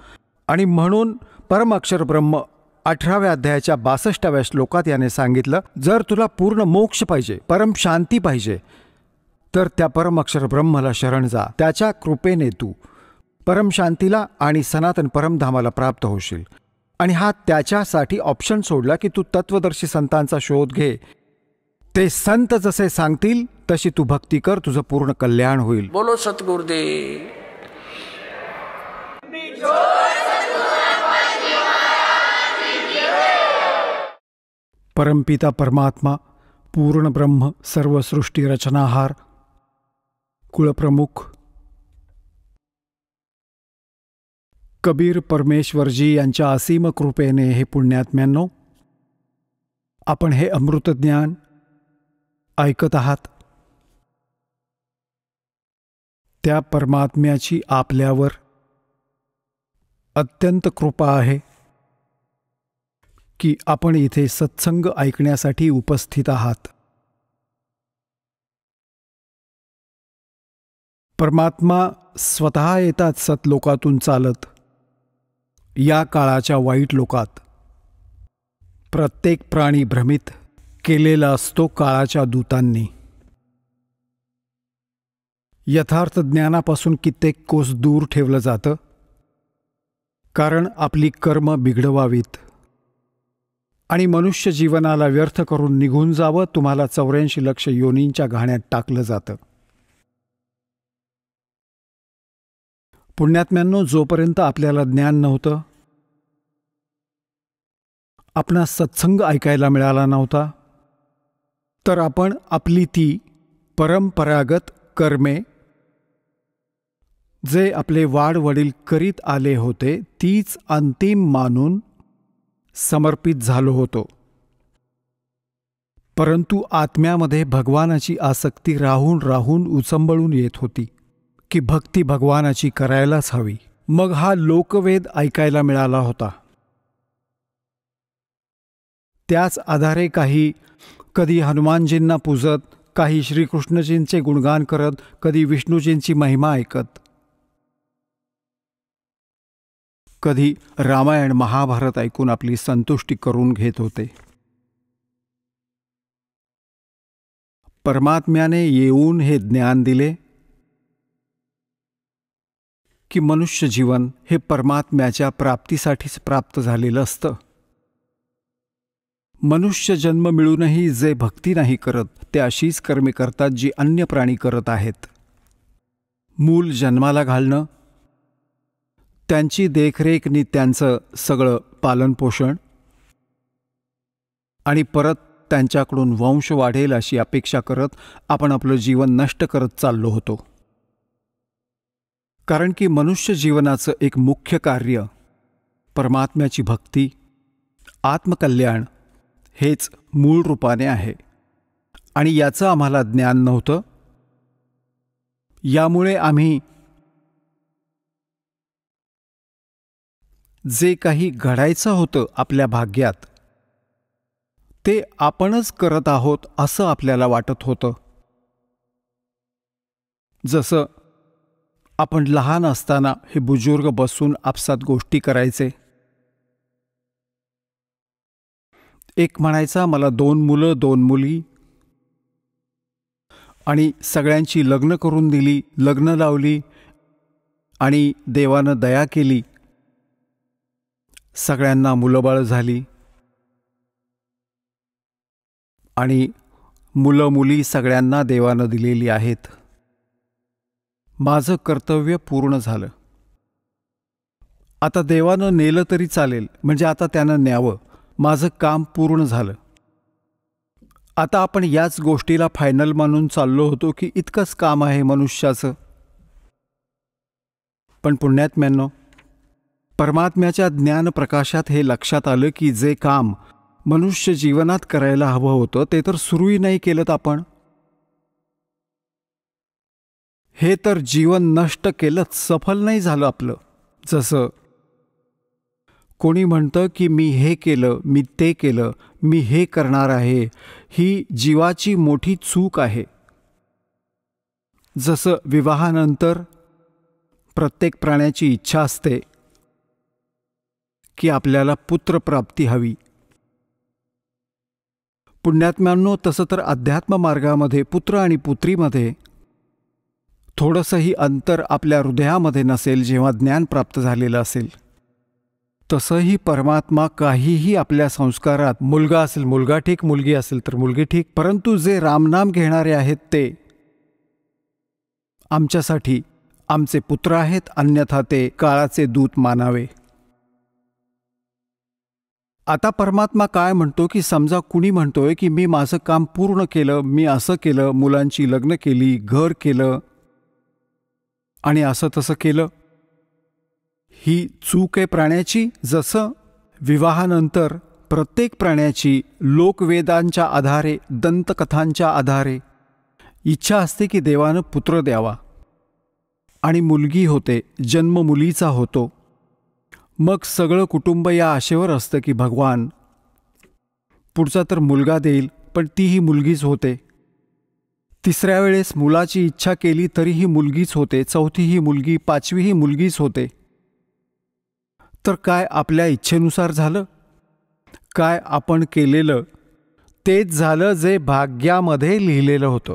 आणि म्हणून परम अक्षर ब्रह्म 18व्या अध्यायाच्या 62व्या श्लोकात याने सांगितलं, जर तुला पूर्ण मोक्ष पाहिजे, परम शांती पाहिजे, तर त्या परम अक्षर ब्रह्मला शरण जा. त्याच्या कृपेने तू परम शांतीला आणि सनातन परमधामाला प्राप्त होशील. आणि हा त्याच्यासाठी ऑप्शन सोडला की तू तत्वदर्शी संतांचा शोध घे, ते संत जसे सांगतील तशी तू भक्ती कर, तुझं पूर्ण कल्याण होईल. बोलो सद्गुरुदेव. परमपिता परमात्मा, पूर्ण ब्रह्म, सर्व सृष्टी रचनाहार, कुळप्रमुख कबीर परमेश्वरजी यांच्या असीम कृपेने हे पुण्यात्म्यांनो, आपण हे अमृतज्ञान ऐकत आहात. त्या परमात्म्याची आपल्यावर अत्यंत कृपा आहे की आपण इथे सत्संग ऐकण्यासाठी उपस्थित आहात. परमात्मा स्वतः येतात सतलोकातून चालत. या काळाच्या वाईट लोकात प्रत्येक प्राणी भ्रमित केलेला असतो काळाच्या दूतांनी. यथार्थ ज्ञानापासून कित्येक कोस दूर ठेवलं जातं, कारण आपली कर्म बिघडवावीत आणि मनुष्य जीवनाला व्यर्थ करून निघून जावं. तुम्हाला 84 लक्ष योनींच्या घाण्यात टाकलं जातं. पुण्यात्म्यांनो, जोपर्यंत आपल्याला ज्ञान नव्हतं, आपणास सत्संग ऐकायला मिळाला नव्हता, तर आपण आपली ती परंपरागत कर्मे, जे आपले वाडवडील करीत आले होते, तीच अंतिम मानून समर्पित झालो होतो. परंतु आत्म्यामध्ये भगवानाची आसक्ती राहून राहून उचंबळून येत होती की भक्ती भगवानाची करायलाच हवी. मग हा लोकवेद ऐकायला मिळाला होता. त्याच आधारे काही कधी हनुमानजींना पूजत, काही श्रीकृष्णजींचे गुणगान करत, कधी विष्णूजींची महिमा ऐकत, कधी रामायण महाभारत ऐकून आपली संतुष्टी करून घेत होते. परमात्म्याने येऊन हे ज्ञान दिले की मनुष्य जीवन हे परमात्म्याच्या प्राप्तीसाठीच प्राप्त झालेलं असतं. मनुष्य जन्म मिळूनही जे भक्ती नाही करत ते अशीच कर्मे करतात जी अन्य प्राणी करत आहेत. मूल जन्माला घालणं, त्यांची देखरेख नी त्यांचं सगळं पालनपोषण आणि परत त्यांच्याकडून वंश वाढेल अशी अपेक्षा करत आपण आपलं जीवन नष्ट करत चाललो होतो. कारण की मनुष्य जीवनाचं एक मुख्य कार्य परमात्म्याची भक्ती, आत्मकल्याण हेच मूळ रूपाने आहे आणि याचं आम्हाला ज्ञान नव्हतं. यामुळे आम्ही जे काही घडायचं होतं आपल्या भाग्यात ते आपणच करत आहोत असं आपल्याला वाटत होतं. जसं आपण लहान असताना हे बुजुर्ग बसून आपसात गोष्टी करायचे. एक म्हणायचा, मला 2 मुलं 2 मुली, आणि सगळ्यांची लग्न करून दिली, लग्न लावली आणि देवानं दया केली, सगळ्यांना मुलंबाळ झाली आणि मुलं मुली सगळ्यांना देवानं दिलेली आहेत. माझं कर्तव्य पूर्ण झालं. आता देवानं नेलं तरी चालेल, म्हणजे आता त्यानं न्यावं. माझं काम पूर्ण झालं. आता आपण याच गोष्टीला फायनल मानून चाललो होतो की इतकंच काम आहे मनुष्याचं. पण पुण्यात्म्यांनो, परमात्म्याच्या ज्ञानप्रकाशात हे लक्षात आलं की जे काम मनुष्य जीवनात करायला हवं होतं ते तर सुरूही नाही केलं आपण. हे तर जीवन नष्ट केलंच, सफल नाही झालं आपलं. जसं कोणी म्हणतं की मी हे केलं, मी ते केलं, मी हे करणार आहे, ही जीवाची मोठी चूक आहे. जसं विवाहानंतर प्रत्येक प्राण्याची इच्छा असते की आपल्याला पुत्रप्राप्ती हवी. पुण्यात्म्यांनो, तसं तर अध्यात्म मार्गामध्ये पुत्र आणि पुत्रीमध्ये थोडंसंही अंतर आपल्या हृदयामध्ये नसेल जेव्हा ज्ञान प्राप्त झालेलं असेल. तसंही परमात्मा काहीही आपल्या संस्कारात, मुलगा असेल मुलगा ठीक, मुलगी असेल तर मुलगी ठीक, परंतु जे रामनाम घेणारे आहेत ते आमच्यासाठी आमचे पुत्र आहेत, अन्यथा ते काळाचे दूत मानावे. आता परमात्मा काय म्हणतो की समजा कुणी म्हणतोय की मी माझं काम पूर्ण केलं, मी असं केलं, मुलांची लग्न केली, घर केलं आणि असं तसं केलं, ही चूक आहे प्राण्याची. जसं विवाहानंतर प्रत्येक प्राण्याची लोकवेदांच्या आधारे, दंतकथांच्या आधारे इच्छा असते की देवानं पुत्र द्यावा आणि मुलगी होते, जन्म मुलीचा होतो. मग सगळं कुटुंब या आशेवर असतं की भगवान पुढचा तर मुलगा देईल, पण तीही मुलगीच होते. तिसऱ्या वेळेस मुलाची इच्छा केली तरीही मुलगीच होते, चौथीही मुलगी, पाचवीही मुलगीच होते. तर काय आपल्या इच्छेनुसार झालं? काय आपण केलेलं तेच झालं जे भाग्यामध्ये लिहिलेलं होतं.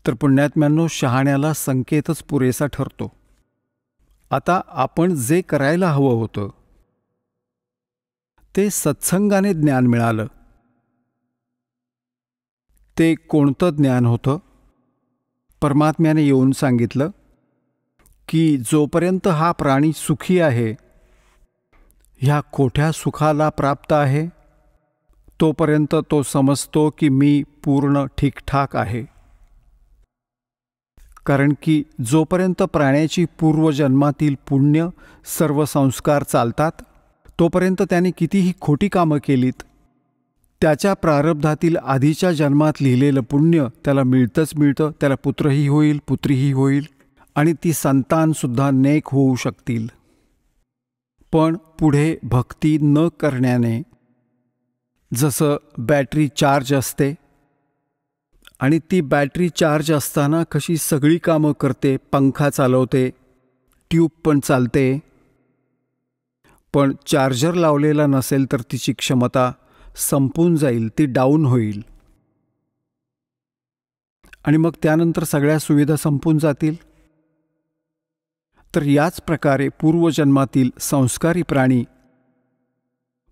तर पुण्यात्म्यांनो, शहाण्याला संकेतच पुरेसा ठरतो. आता आपण जे करायला हवं होतं ते सत्संगाने ज्ञान मिळालं. ते कोणतं ज्ञान होतं? परमात्म्याने येऊन सांगितलं की जोपर्यंत हा प्राणी सुखी आहे, ह्या खोट्या सुखाला प्राप्त आहे, तोपर्यंत तो समजतो की मी पूर्ण ठीकठाक आहे. कारण की जोपर्यंत प्राण्याची पूर्वजन्मातील पुण्य सर्व संस्कार चालतात, तोपर्यंत त्याने कितीही खोटी कामं केलीत, त्याच्या प्रारब्धातील आधीच्या जन्मात लिहिलेलं पुण्य त्याला मिळतंच मिळतं. त्याला पुत्रही होईल, पुत्रीही होईल आणि ती संतानसुद्धा नेक होऊ शकतील. पण पुढे भक्ती न करण्याने जसं बॅटरी चार्ज असते आणि ती बॅटरी चार्ज असताना कशी सगळी कामं करते, पंखा चालवते, ट्यूब पण चालते, पण चार्जर लावलेला नसेल तर तिची क्षमता संपून जाईल, ती डाऊन होईल. आणि मग त्यानंतर सगळ्या सुविधा संपून जातील. तर याच प्रकारे पूर्वजन्मातील संस्कारी प्राणी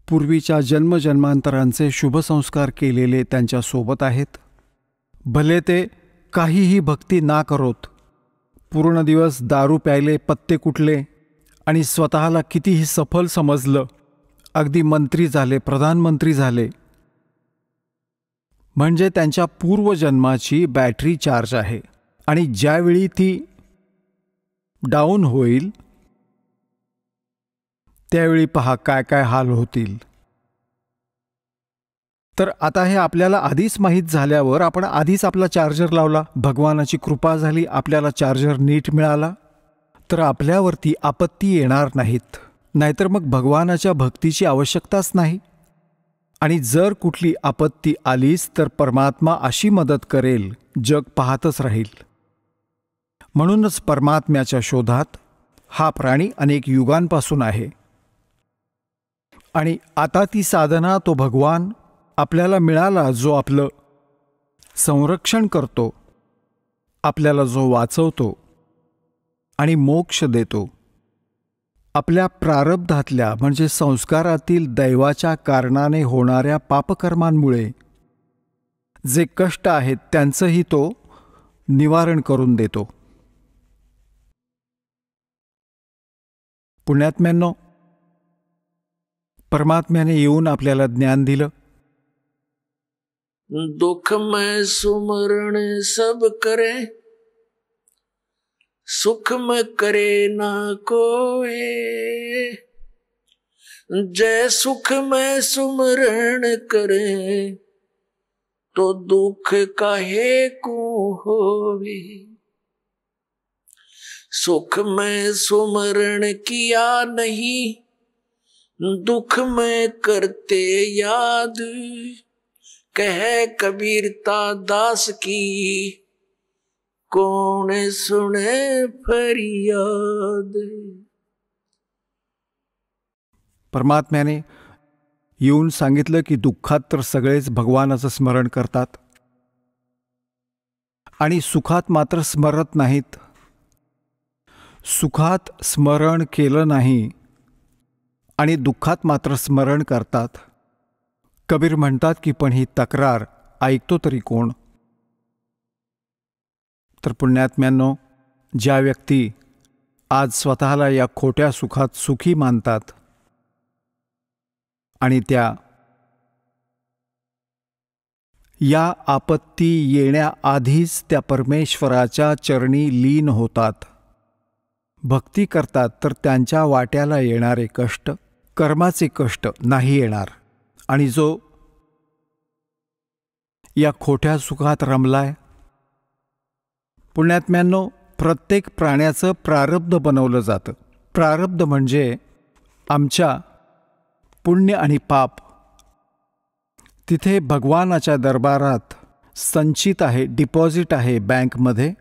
पूर्वीच्या जन्मजन्मांतरांचे शुभसंस्कार केलेले त्यांच्या सोबत आहेत. भले ते काहीही भक्ती ना करोत, पूर्ण दिवस दारू प्यायले, पत्ते कुटले आणि स्वतःला कितीही सफल समजलं, अगदी मंत्री झाले, प्रधानमंत्री झाले, म्हणजे त्यांच्या पूर्वजन्माची बॅटरी चार्ज आहे. आणि ज्यावेळी ती डाऊन होईल त्यावेळी पहा काय काय हाल होतील. तर आता हे आपल्याला आधीच माहीत झाल्यावर आपण आधीच आपला चार्जर लावला, भगवानाची कृपा झाली, आपल्याला चार्जर नीट मिळाला, तर आपल्यावरती आपत्ती येणार नाहीत. नाहीतर मग भगवानाच्या भक्तीची आवश्यकताच नाही. आणि जर कुठली आपत्ती आलीच तर परमात्मा अशी मदत करेल, जग पाहतच राहील. म्हणूनच परमात्म्याच्या शोधात हा प्राणी अनेक युगांपासून आहे. आणि आता ती साधना, तो भगवान आपल्याला मिळाला, जो आपलं संरक्षण करतो, आपल्याला जो वाचवतो आणि मोक्ष देतो. आपल्या प्रारब्धातल्या म्हणजे संस्कारातील दैवाच्या कारणाने होणाऱ्या पापकर्मांमुळे जे कष्ट आहेत त्यांचंही तो निवारण करून देतो. पुण्यात्म्यांनो, परमात्म्याने येऊन आपल्याला ज्ञान दिलं. दुख में सुमरण सब करे, सुख में करे ना कोई, जय सुख में सुमरण करे, तो दुख काहे को होवे। सुख में सुमरण किया नहीं, दुख में करते याद, कह कबीरता दास की, कौन सुने फरियाद। परमात्म्याने येऊन सांगितलं की दुःखात तर सगळेच भगवानाचं स्मरण करतात आणि सुखात मात्र स्मरत नाहीत. सुखात स्मरण केलं नाही आणि दुःखात मात्र स्मरण करतात. कबीर म्हणतात की पण ही तक्रार ऐकतो तरी कोण. तर पुण्यात्म्यांनो, ज्या व्यक्ती आज स्वतःला या खोट्या सुखात सुखी मानतात आणि त्या या आपत्ती येण्याआधीच त्या परमेश्वराच्या चरणी लीन होतात, भक्ती करतात, तर त्यांच्या वाट्याला येणारे कष्ट, कर्माचे कष्ट नाही येणार. आणि जो या खोट्या सुखात रमलाय, पुण्यात्म्यांनो, प्रत्येक प्राण्याचं प्रारब्ध बनवलं जातं. प्रारब्ध म्हणजे आमच्या पुण्य आणि पाप तिथे भगवानाच्या दरबारात संचित आहे, डिपॉझिट आहे बँकमध्ये.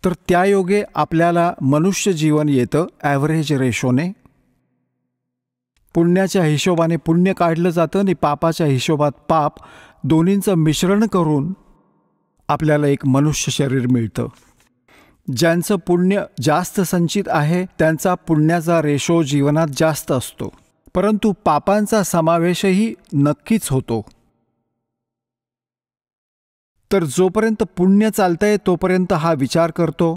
तर त्यायोगे आपल्याला मनुष्य जीवन येतं ॲव्हरेज रेशोने. पुण्याच्या हिशोबाने पुण्य काढलं जातं आणि पापाच्या हिशोबात पाप, दोन्हींचं मिश्रण करून आपल्याला एक मनुष्य शरीर मिळतं. ज्यांचं पुण्य जास्त संचित आहे त्यांचा पुण्याचा रेशो जीवनात जास्त असतो, परंतु पापांचा समावेशही नक्कीच होतो. तर जोपर्यंत पुण्य चालतंय तोपर्यंत हा विचार करतो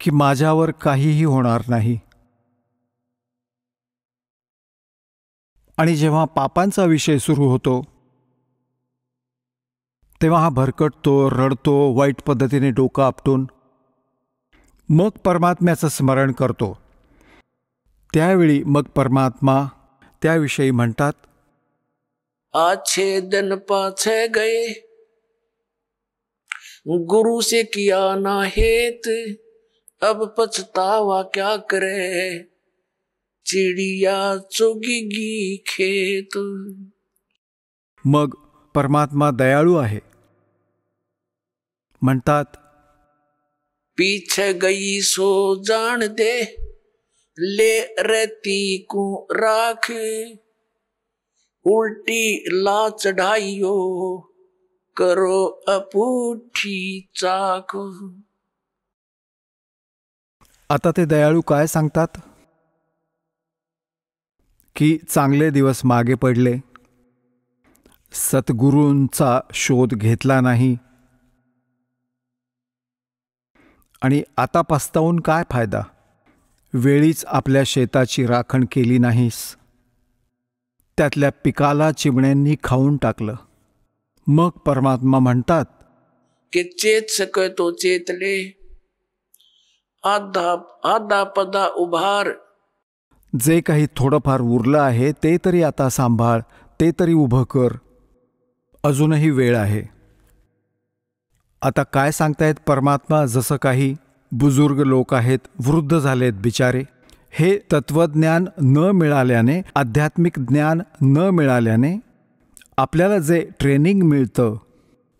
की माझ्यावर काहीही होणार नाही. आणि जेव्हा पापांचा विषय सुरू होतो तेव्हा हा भरकटतो, रडतो, वाईट पद्धतीने डोकं आपटून मग परमात्म्याचं स्मरण करतो. त्यावेळी मग परमात्मा त्याविषयी म्हणतात, अच्छे दिन पाछे गए, गुरु से किया ना हेत, अब पछतावा क्या करे, चिड़िया चुगेगी खेत. मग परमात्मा दयाळू आहे. म्हणतात, पीछे गई सो जान दे, ले रहती को राख, उल्टी ला चढ़ाइयो, करो अपुठी चाखो. आता ते दयाळू काय सांगतात की चांगले दिवस मागे पडले, सद्गुरूंचा शोध घेतला नाही आणि आता पस्तावून काय फायदा, वेळीच आपल्या शेताची राखण केली नाहीस, त्यातल्या पिकाला चिमण्यांनी खाऊन टाकलं. मग परमात्मा म्हणतात की चेत सके तो चेतले, आधा पदा उभार. जे काही थोडंफार उरलं आहे ते तरी आता सांभाळ, ते तरी उभं कर, अजूनही वेळ आहे. आता काय सांगतायत परमात्मा, जसं काही बुजुर्ग लोक आहेत, वृद्ध झालेत बिचारे, हे तत्वज्ञान न मिळाल्याने, आध्यात्मिक ज्ञान न मिळाल्याने आपल्याला जे ट्रेनिंग मिळतं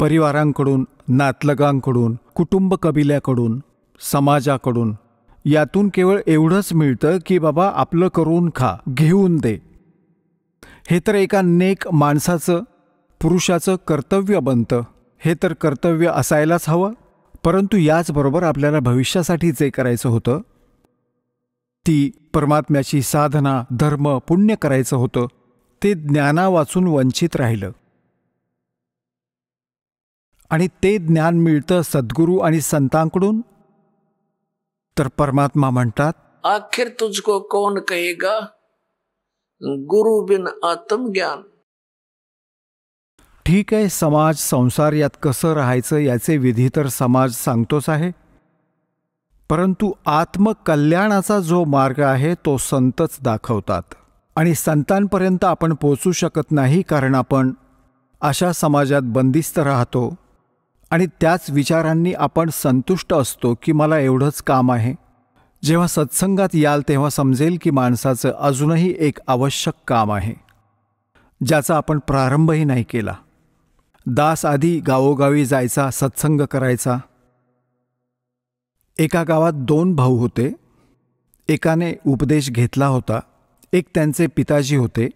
परिवारांकडून, नातलगांकडून, कुटुंब कबिल्याकडून, समाजाकडून, यातून केवळ एवढंच मिळतं की बाबा आपलं करून खा, घेऊन दे. हे तर एका नेक माणसाचं, पुरुषाचं कर्तव्य बनतं. हे तर कर्तव्य असायलाच हवं. परंतु याचबरोबर आपल्याला भविष्यासाठी जे करायचं होतं, ती परमात्म्याची साधना, धर्म, पुण्य करायचं होतं, ते ज्ञाना वाचून वंचित राहिलं. आणि ते ज्ञान मिळतं सद्गुरू आणि संतांकडून. तर परमात्मा म्हणतात, आखिर तुझको कौन कहेगा गुरु बिन आत्मज्ञान. ठीक आहे, समाज संसार यात कसं राहायचं याचे विधी तर समाज सांगतोच आहे, परंतु आत्मकल्याणाचा जो मार्ग आहे तो संतच दाखवतात. आणि संतांपर्यंत आपण पोचू शकत नाही, कारण आपण अशा समाजात बंदिस्त राहतो आणि त्याच विचारांनी आपण संतुष्ट असतो की मला एवढंच काम आहे. जेव्हा सत्संगात याल तेव्हा समजेल की माणसाचं अजूनही एक आवश्यक काम आहे, ज्याचा आपण प्रारंभही नाही केला. दास आधी गावोगावी जायचा, सत्संग करायचा. एका गावात 2 भाऊ होते. एकाने उपदेश घेतला होता, एक त्यांचे पिताजी होते,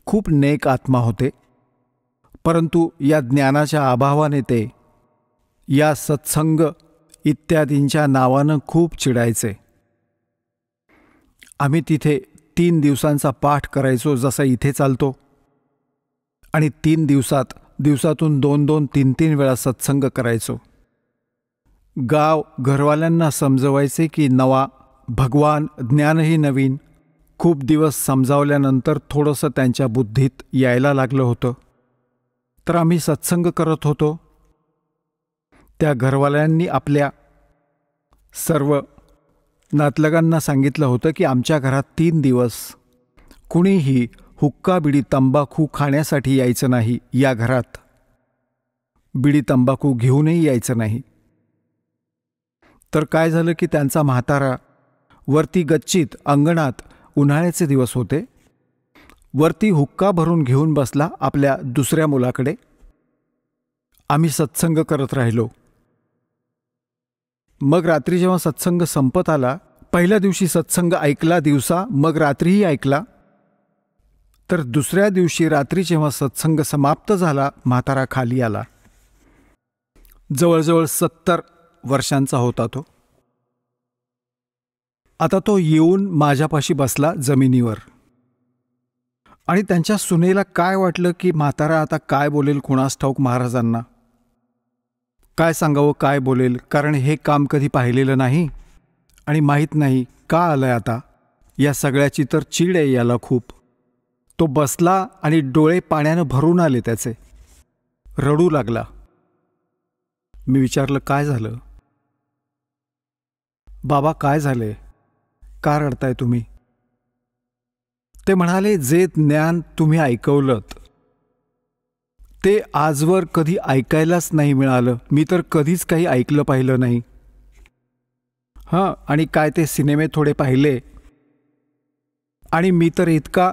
खूप नेक आत्मा होते. परंतु या ज्ञानाच्या अभावाने ते या सत्संग इत्यादींच्या नावानं खूप चिडायचे. आम्ही तिथे 3 दिवसांचा पाठ करायचो, जसा इथे चालतो, आणि 3 दिवसातून 2-2, 3-3 वेळा सत्संग करायचो. गाव घरवाल्यांना समजवायचे की नवा भगवान, ज्ञानही नवीन. खूप दिवस समजावल्यानंतर थोडंसं त्यांच्या बुद्धीत यायला लागलं होतं, तर आम्ही सत्संग करत होतो. त्या घरवाल्यांनी आपल्या सर्व नातलगांना सांगितलं होतं की आमच्या घरात 3 दिवस कुणीही हुक्का, बिडी, तंबाखू खाण्यासाठी यायचं नाही. या घरात बिडी तंबाखू घेऊनही यायचं नाही. तर काय झालं की त्यांचा म्हातारा वरती गच्चीत अंगणात, उन्हाळ्याचे दिवस होते, वरती हुक्का भरून घेऊन बसला आपल्या दुसऱ्या मुलाकडे. आम्ही सत्संग करत राहिलो. मग रात्री जेव्हा सत्संग संपत आला, पहिल्या दिवशी सत्संग ऐकला दिवसा, मग रात्रीही ऐकला. तर दुसऱ्या दिवशी रात्री जेव्हा सत्संग समाप्त झाला, म्हातारा खाली आला. जवळजवळ 70 वर्षांचा होता तो. आता तो येऊन माझ्यापाशी बसला जमिनीवर. आणि त्यांच्या सुनेला काय वाटलं की म्हातारा आता काय बोलेल कुणास ठाऊक महाराजांना. काय सांगावं, काय बोलेल, कारण हे काम कधी पाहिलेलं नाही आणि माहीत नाही का आलंय आता. या सगळ्याची तर चीड आहे याला खूप. तो बसला आणि डोळे पाण्यानं भरून आले त्याचे. रडू लागला. मी विचारलं, काय झालं बाबा, काय झाले, का रडताय तुम्ही? ते म्हणाले, जे ज्ञान तुम्ही ऐकवलंत ते आजवर कधी ऐकायलाच नाही मिळालं. मी तर कधीच काही ऐकलं पाहिलं नाही. हां, आणि काय ते सिनेमे थोडे पाहिले. आणि मी तर इतका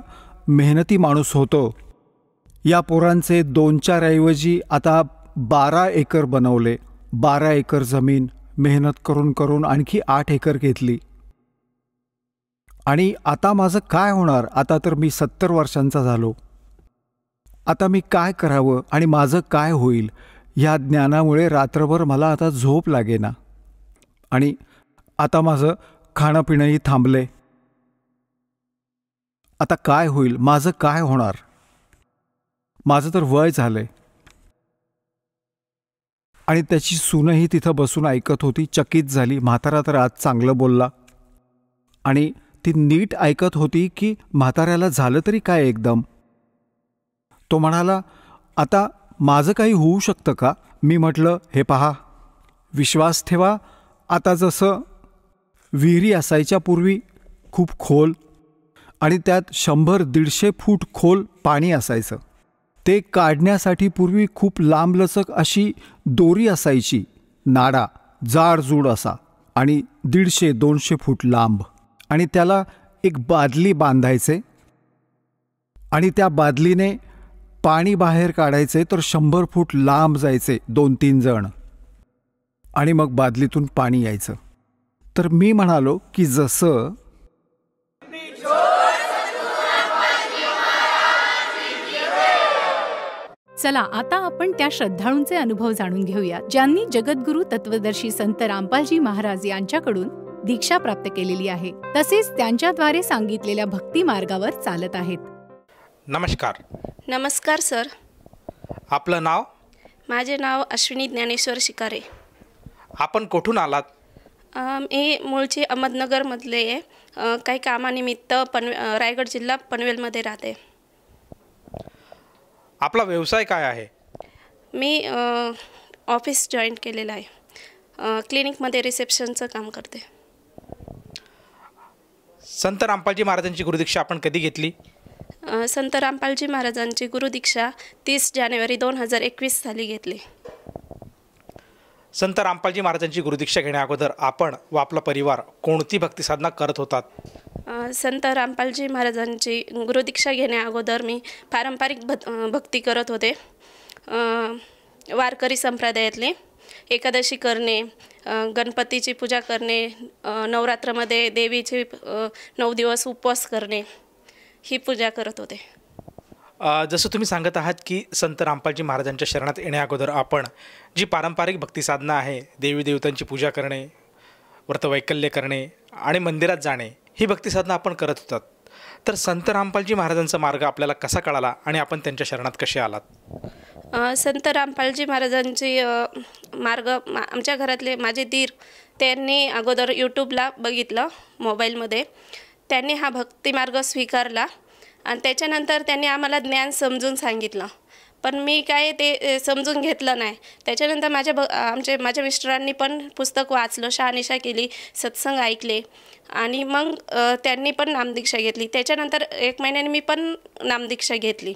मेहनती माणूस होतो. या पोरांचे 2-4 ऐवजी आता 12 एकर बनवले. 12 एकर जमीन मेहनत करून करून आणखी 8 एकर घेतली. आणि आता माझं काय होणार? आता तर मी 70 वर्षांचा झालो. आता मी काय करावं आणि माझं काय होईल? या ज्ञानामुळे रात्रभर मला आता झोप लागेना आणि आता माझं खाणं पिणंही थांबले. आता काय होईल, माझं काय होणार? माझं तर वय झालंय. आणि त्याची सूनही तिथं बसून ऐकत होती, चकित झाली. म्हातारा तर आज चांगलं बोलला आणि ती नीट ऐकत होती की म्हाताऱ्याला झालं तरी काय एकदम. तो म्हणाला, आता माझं काही होऊ शकतं का? मी म्हटलं, हे पहा, विश्वास ठेवा. आता जसं विहिरी असायच्या पूर्वी खूप खोल आणि त्यात 100-150 फूट खोल पाणी असायचं. ते काढण्यासाठी पूर्वी खूप लांबलचक अशी दोरी असायची, नाडा जाडजूड असा आणि 150-200 फूट लांब, आणि त्याला एक बादली बांधायचे आणि त्या बादलीने पाणी बाहेर काढायचे. तर 100 फूट लांब जायचे 2-3 जण आणि मग बादलीतून पाणी यायचं. तर मी म्हणालो की जसं चला आता आपण त्या श्रद्धाळूंचे अनुभव जाणून घेऊया ज्यांनी जगद्गुरू तत्वदर्शी संत रामपालजी महाराज यांच्याकडून दीक्षा प्राप्त केलेली आहे, तसेच त्यांच्याद्वारे सांगितलेल्या भक्ती मार्गावर चालत आहेत. नमस्कार. नमस्कार सर. आपलं नाव? माझे नाव अश्विनी ज्ञानेश्वर शिकारे. आपण कुठून आलात? मी मूळची अहमदनगरमधले आहे. काही कामानिमित्त रायगड जिल्हा पनवेलमध्ये राहते. आपला व्यवसाय काय आहे? मी ऑफिस जॉईन केलेलं आहे. क्लिनिकमध्ये रिसेप्शनचं काम करते. संत रामपालजी महाराजांची गुरुदीक्षा आपण कधी घेतली? संत रामपालजी महाराजांची गुरुदीक्षा 30 जानेवारी 2021 साली घेतली. संत रामपालजी महाराजांची गुरुदीक्षा घेण्या अगोदर आपण व आपला परिवार कोणती भक्ती साधना करत होतात? संत रामपालजी महाराजांची गुरुदीक्षा घेण्या अगोदर मी पारंपरिक भक्ती करत होते. वारकरी संप्रदायातले एकादशी करणे, गणपतीची पूजा करणे, नवरात्रामध्ये देवीचे 9 दिवस उपवास करणे, ही पूजा करत होते. जसं तुम्ही सांगत आहात की संत रामपालजी महाराजांच्या शरणात येण्या अगोदर आपण जी पारंपरिक भक्ती साधना आहे, देवी देवतांची पूजा करणे, व्रतवैकल्य करणे आणि मंदिरात जाणे, ही भक्ती साधना आपण करत होतात. तर संत रामपालजी महाराजांचा मार्ग आपल्याला कसा कळाला आणि आपण त्यांच्या शरणात कसे आलात? संत रामपालजी महाराजांची मार्ग आमच्या घरातले माझे दीर त्यांनी अगोदर यूट्यूबला बघितलं मोबाईलमध्ये. त्यांनी हा भक्ती मार्ग स्वीकारला आणि त्याच्यानंतर त्यांनी आम्हाला ज्ञान समजून सांगितलं, पण मी काय ते समजून घेतलं नाही. त्याच्यानंतर माझ्या मिस्टरांनी पण पुस्तक वाचलं, शहानिशा केली, सत्संग ऐकले आणि मग त्यांनी पण नामदीक्षा घेतली. त्याच्यानंतर 1 महिन्याने मी पण नामदीक्षा घेतली.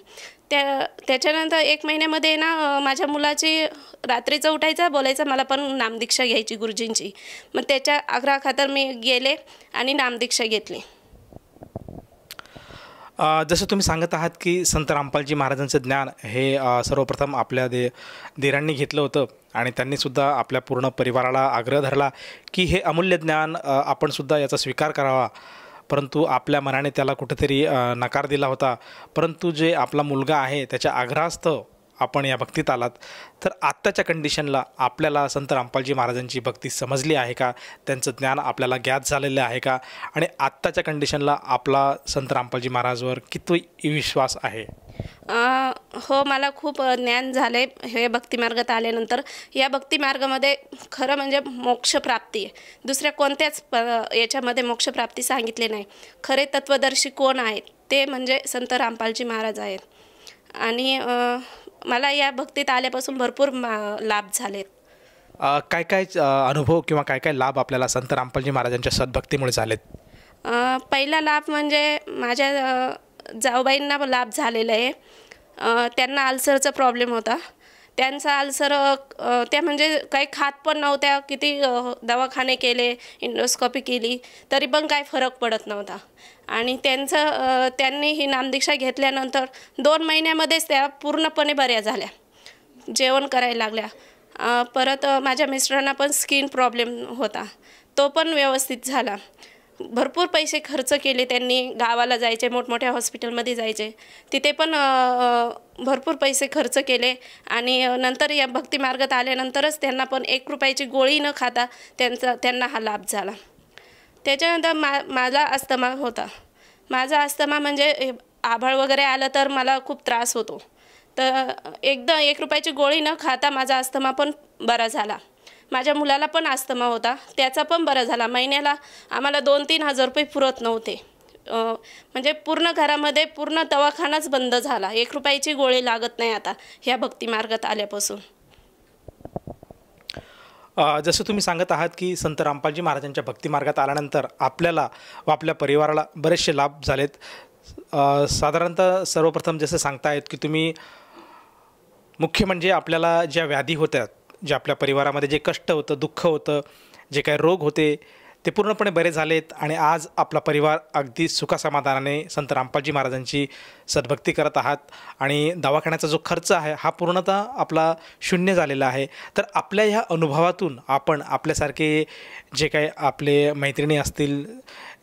त्याच्यानंतर 1 महिन्यामध्ये ना माझ्या मुलाची रात्रीचं उठायचं बोलायचं मला पण नामदीक्षा घ्यायची गुरुजींची. मग त्याच्या आग्रहाखातर मी गेले आणि नामदीक्षा घेतली. जसं तुम्ही सांगत आहात की संत रामपालजी महाराजांचं ज्ञान हे सर्वप्रथम आपल्या दीरांनी घेतलं होतं आणि त्यांनीसुद्धा आपल्या पूर्ण परिवाराला आग्रह धरला की हे अमूल्य ज्ञान आपणसुद्धा याचा स्वीकार करावा. परंतु आपल्या मनाने त्याला कुठेतरी नकार दिला होता. परंतु जे आपला मुलगा आहे त्याच्या आग्रहास्तव आपण या भक्तीत आलात. तर आत्ताच्या कंडिशनला आपल्याला संत रामपालजी महाराजांची भक्ती समजली आहे का? त्यांचं ज्ञान आपल्याला ज्ञात झालेलं आहे का? आणि आत्ताच्या कंडिशनला आपला संत रामपालजी महाराजवर किती विश्वास आहे? हो, मला खूप ज्ञान झालं आहे हे भक्तिमार्गात आल्यानंतर. या भक्तिमार्गामध्ये खरं म्हणजे मोक्षप्राप्ती आहे. दुसऱ्या कोणत्याच याच्यामध्ये मोक्षप्राप्ती सांगितली नाही. खरे तत्वदर्शी कोण आहेत ते म्हणजे संत रामपालजी महाराज आहेत. आणि मला या भक्तीत आल्यापासून भरपूर लाभ झालेत. काय काय अनुभव किंवा काय काय लाभ आपल्याला संत रामपालजी महाराजांच्या सद्भक्तीमुळे झालेत? पहिला लाभ म्हणजे माझ्या जाऊबाईंना लाभ झालेला आहे. त्यांना अल्सरचा प्रॉब्लेम होता. त्यांचा अल्सर त्या म्हणजे काही खात पण नव्हत्या. किती दवाखाने केले, इंडोस्कोपी केली तरी पण काय फरक पडत नव्हता. आणि त्यांनी ही नामदीक्षा घेतल्यानंतर 2 महिन्यामध्येच त्या पूर्णपणे बऱ्या झाल्या, जेवण करायला लागल्या. परत माझ्या मिस्टरांना पण स्किन प्रॉब्लेम होता, तो पण व्यवस्थित झाला. भरपूर पैसे खर्च केले त्यांनी. गावाला जायचे, मोठमोठ्या हॉस्पिटलमध्ये जायचे, तिथे पण भरपूर पैसे खर्च केले. आणि नंतर या भक्ती मार्गात आल्यानंतरच त्यांना पण 1 रुपयाची गोळी न खाता त्यांना हा लाभ झाला. त्याच्यानंतर माझा अस्थमा होता. माझा अस्थमा म्हणजे आभाळ वगैरे आलं तर मला खूप त्रास होतो. तर एकदा 1 रुपयाची गोळी न खाता माझा अस्थमा पण बरा झाला. माझ्या मुलाला पण अस्थमा होता, त्याचा पण बरा झाला. महिन्याला आम्हाला 2-3 हजार रुपये पुरत नव्हते. म्हणजे पूर्ण घरामध्ये पूर्ण दवाखानाच बंद झाला. 1 रुपयाची गोळी लागत नाही आता ह्या भक्ती मार्गात आल्यापासून. जसं तुम्ही सांगत आहात की संत रामपालजी महाराजांच्या भक्ती मार्गात आल्यानंतर आपल्याला व आपल्या परिवाराला बरेचसे लाभ झालेत. साधारणतः सर्वप्रथम जसं सांगतायत की तुम्ही मुख्य म्हणजे आपल्याला ज्या व्याधी होत्या, जे आपल्या परिवारामध्ये जे कष्ट होतं, दुःख होतं, जे काही रोग होते ते पूर्णपणे बरे झालेत. आणि आज आपला परिवार अगदी सुखासमाधानाने संत रामपालजी महाराजांची सद्भक्ती करत आहात. आणि दवाखान्याचा जो खर्च आहे हा पूर्णतः आपला शून्य झालेला आहे. तर आपल्या ह्या अनुभवातून आपण आपल्यासारखे जे काही आपले मैत्रिणी असतील,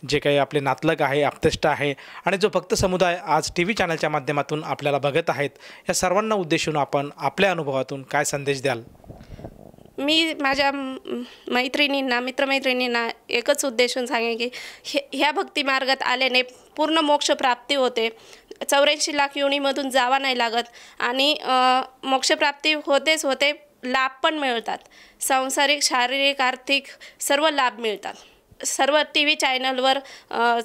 जे काही आपले नातलग आहे, आप्तेष्ट आहे आणि जो भक्त समुदाय आज TV चॅनलच्या माध्यमातून आपल्याला बघत आहेत, या सर्वांना उद्देशून आपण आपल्या अनुभवातून काय संदेश द्याल? मी माझ्या मैत्रिणींना, मित्रमैत्रिणींना एकच उद्देशून सांगेन की ह्या भक्ती मार्गात आल्याने पूर्ण मोक्ष प्राप्ती होते. 84 लाख योनीमधून जावा नाही लागत आणि मोक्षप्राप्ती होतेच होते. लाभ पण मिळतात, सांसारिक, शारीरिक, आर्थिक सर्व लाभ मिळतात. सर्व TV चॅनलवर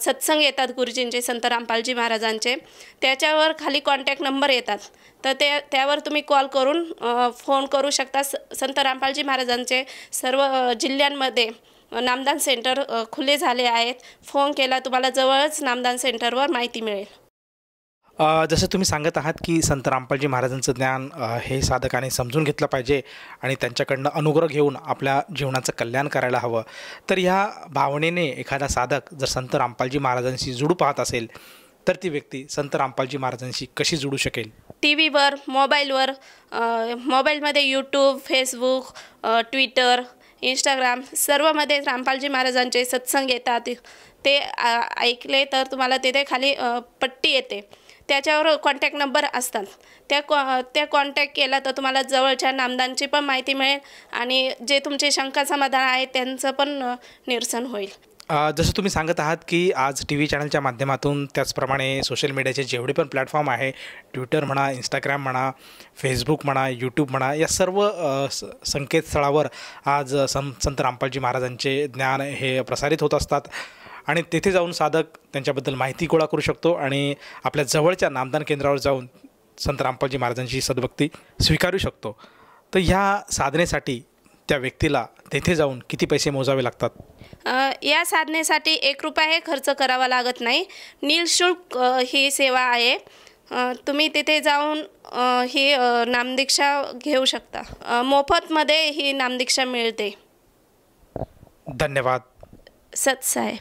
सत्संग येतात गुरुजींचे, संत रामपालजी महाराजांचे. त्याच्यावर खाली कॉन्टॅक्ट नंबर येतात, तर त्यावर तुम्ही कॉल करून फोन करू शकता. संत रामपालजी महाराजांचे सर्व जिल्ह्यांमध्ये नामदान सेंटर खुले झाले आहेत. फोन केला तुम्हाला जवळच नामदान सेंटरवर माहिती मिळेल. जसं तुम्ही सांगत आहात की संत रामपालजी महाराजांचं ज्ञान हे साधकाने समजून घेतलं पाहिजे आणि त्यांच्याकडनं अनुग्रह घेऊन आपल्या जीवनाचं कल्याण करायला हवं. तर ह्या भावनेने एखादा साधक जर संत रामपालजी महाराजांशी जुडू पाहत असेल तर ती व्यक्ती संत रामपालजी महाराजांशी कशी जुडू शकेल? TV वर, मोबाईलवर, मोबाईलमध्ये YouTube, Facebook, Twitter, Instagram सर्वमध्ये Rampalji महाराजांचे सत्संग येतात. ते ऐकले तर तुम्हाला तिथे खाली पट्टी येते, त्याच्यावर कॉन्टॅक्ट नंबर असतात. त्या कॉन्टॅक्ट केला तर तुम्हाला जवळच्या नामदानची पण माहिती मिळेल आणि जे तुमचे शंका समाधान आहे त्यांचं पण निरसन होईल. जसं तुम्ही सांगत आहात की आज TV चॅनलच्या माध्यमातून, त्याचप्रमाणे सोशल मीडियाचे जेवढे पण प्लॅटफॉर्म आहे, ट्विटर म्हणा, इंस्टाग्राम म्हणा, फेसबुक म्हणा, यूट्यूब म्हणा, या सर्व संकेतस्थळावर आज संत रामपालजी महाराजांचे ज्ञान हे प्रसारित होत असतात. आणि तेथे जाऊन साधक त्यांच्याबद्दल माहिती गोळा करू शकतो आणि आपल्या जवळच्या नामदान केंद्रावर जाऊन संत रामपालजी महाराजांची सद्भक्ती स्वीकारू शकतो. तर ह्या साधनेसाठी त्या व्यक्तीला तेथे जाऊन किती पैसे मोजावे लागतात? या साधनेसाठी 1 रुपया खर्च करावा लागत नाही. निःशुल्क ही सेवा आहे. तुम्ही तिथे जाऊन ही नामदीक्षा घेऊ शकता. मोफतमध्ये ही नामदीक्षा मिळते. धन्यवाद. सत्साय.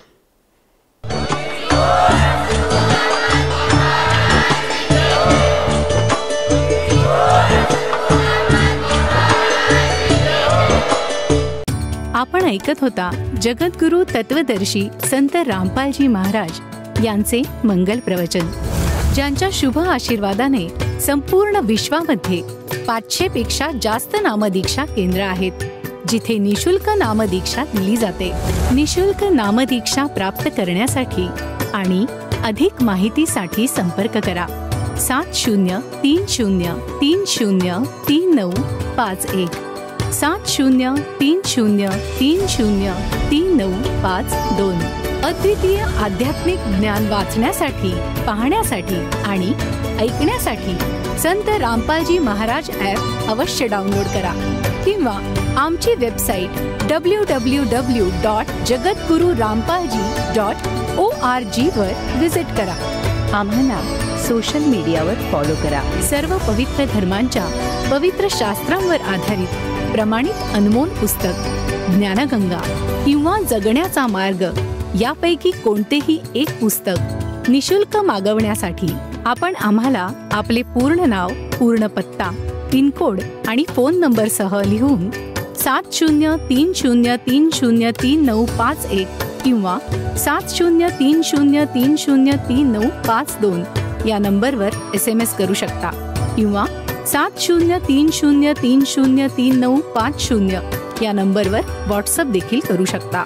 आपण ऐकत होता जगद्गुरु तत्वदर्शी संत रामपालजी महाराज यांचे मंगल प्रवचन, ज्यांच्या शुभ आशीर्वादाने संपूर्ण विश्वामध्ये 500 पेक्षा जास्त नामदीक्षा केंद्र आहेत, जिथे निशुल्क नामदीक्षा दिली जाते. निशुल्क नामदीक्षा प्राप्त करण्यासाठी आणि अधिक माहितीसाठी संपर्क करा 7030303951 7030303952. अद्वितीय आध्यात्मिक ज्ञान वाचण्यासाठी, पाहण्यासाठी आणि ऐकण्यासाठी संत रामपालजी महाराज ॲप अवश्य डाउनलोड करा किंवा आमची वेबसाईट www.jagadgururampalji.org वर विजिट करा. आम्हाला सोशल मीडियावर फॉलो करा. सर्व पवित्र धर्मांच्या पवित्र शास्त्रांवर आधारित प्रमाणित अनमोल पुस्तक ज्ञानगंगा किंवा जगण्याचा मार्ग यापैकी कोणतेही एक पुस्तक निशुल्क मागवण्यासाठी आपण आम्हाला आपले पूर्ण नाव, पूर्ण पत्ता, पिनकोड आणि फोन नंबरसह लिहून 7030303951 किंवा 7030303952 या नंबरवर SMS करू शकता किंवा 7030303950 या नंबरवर व्हॉट्सअप देखील करू शकता.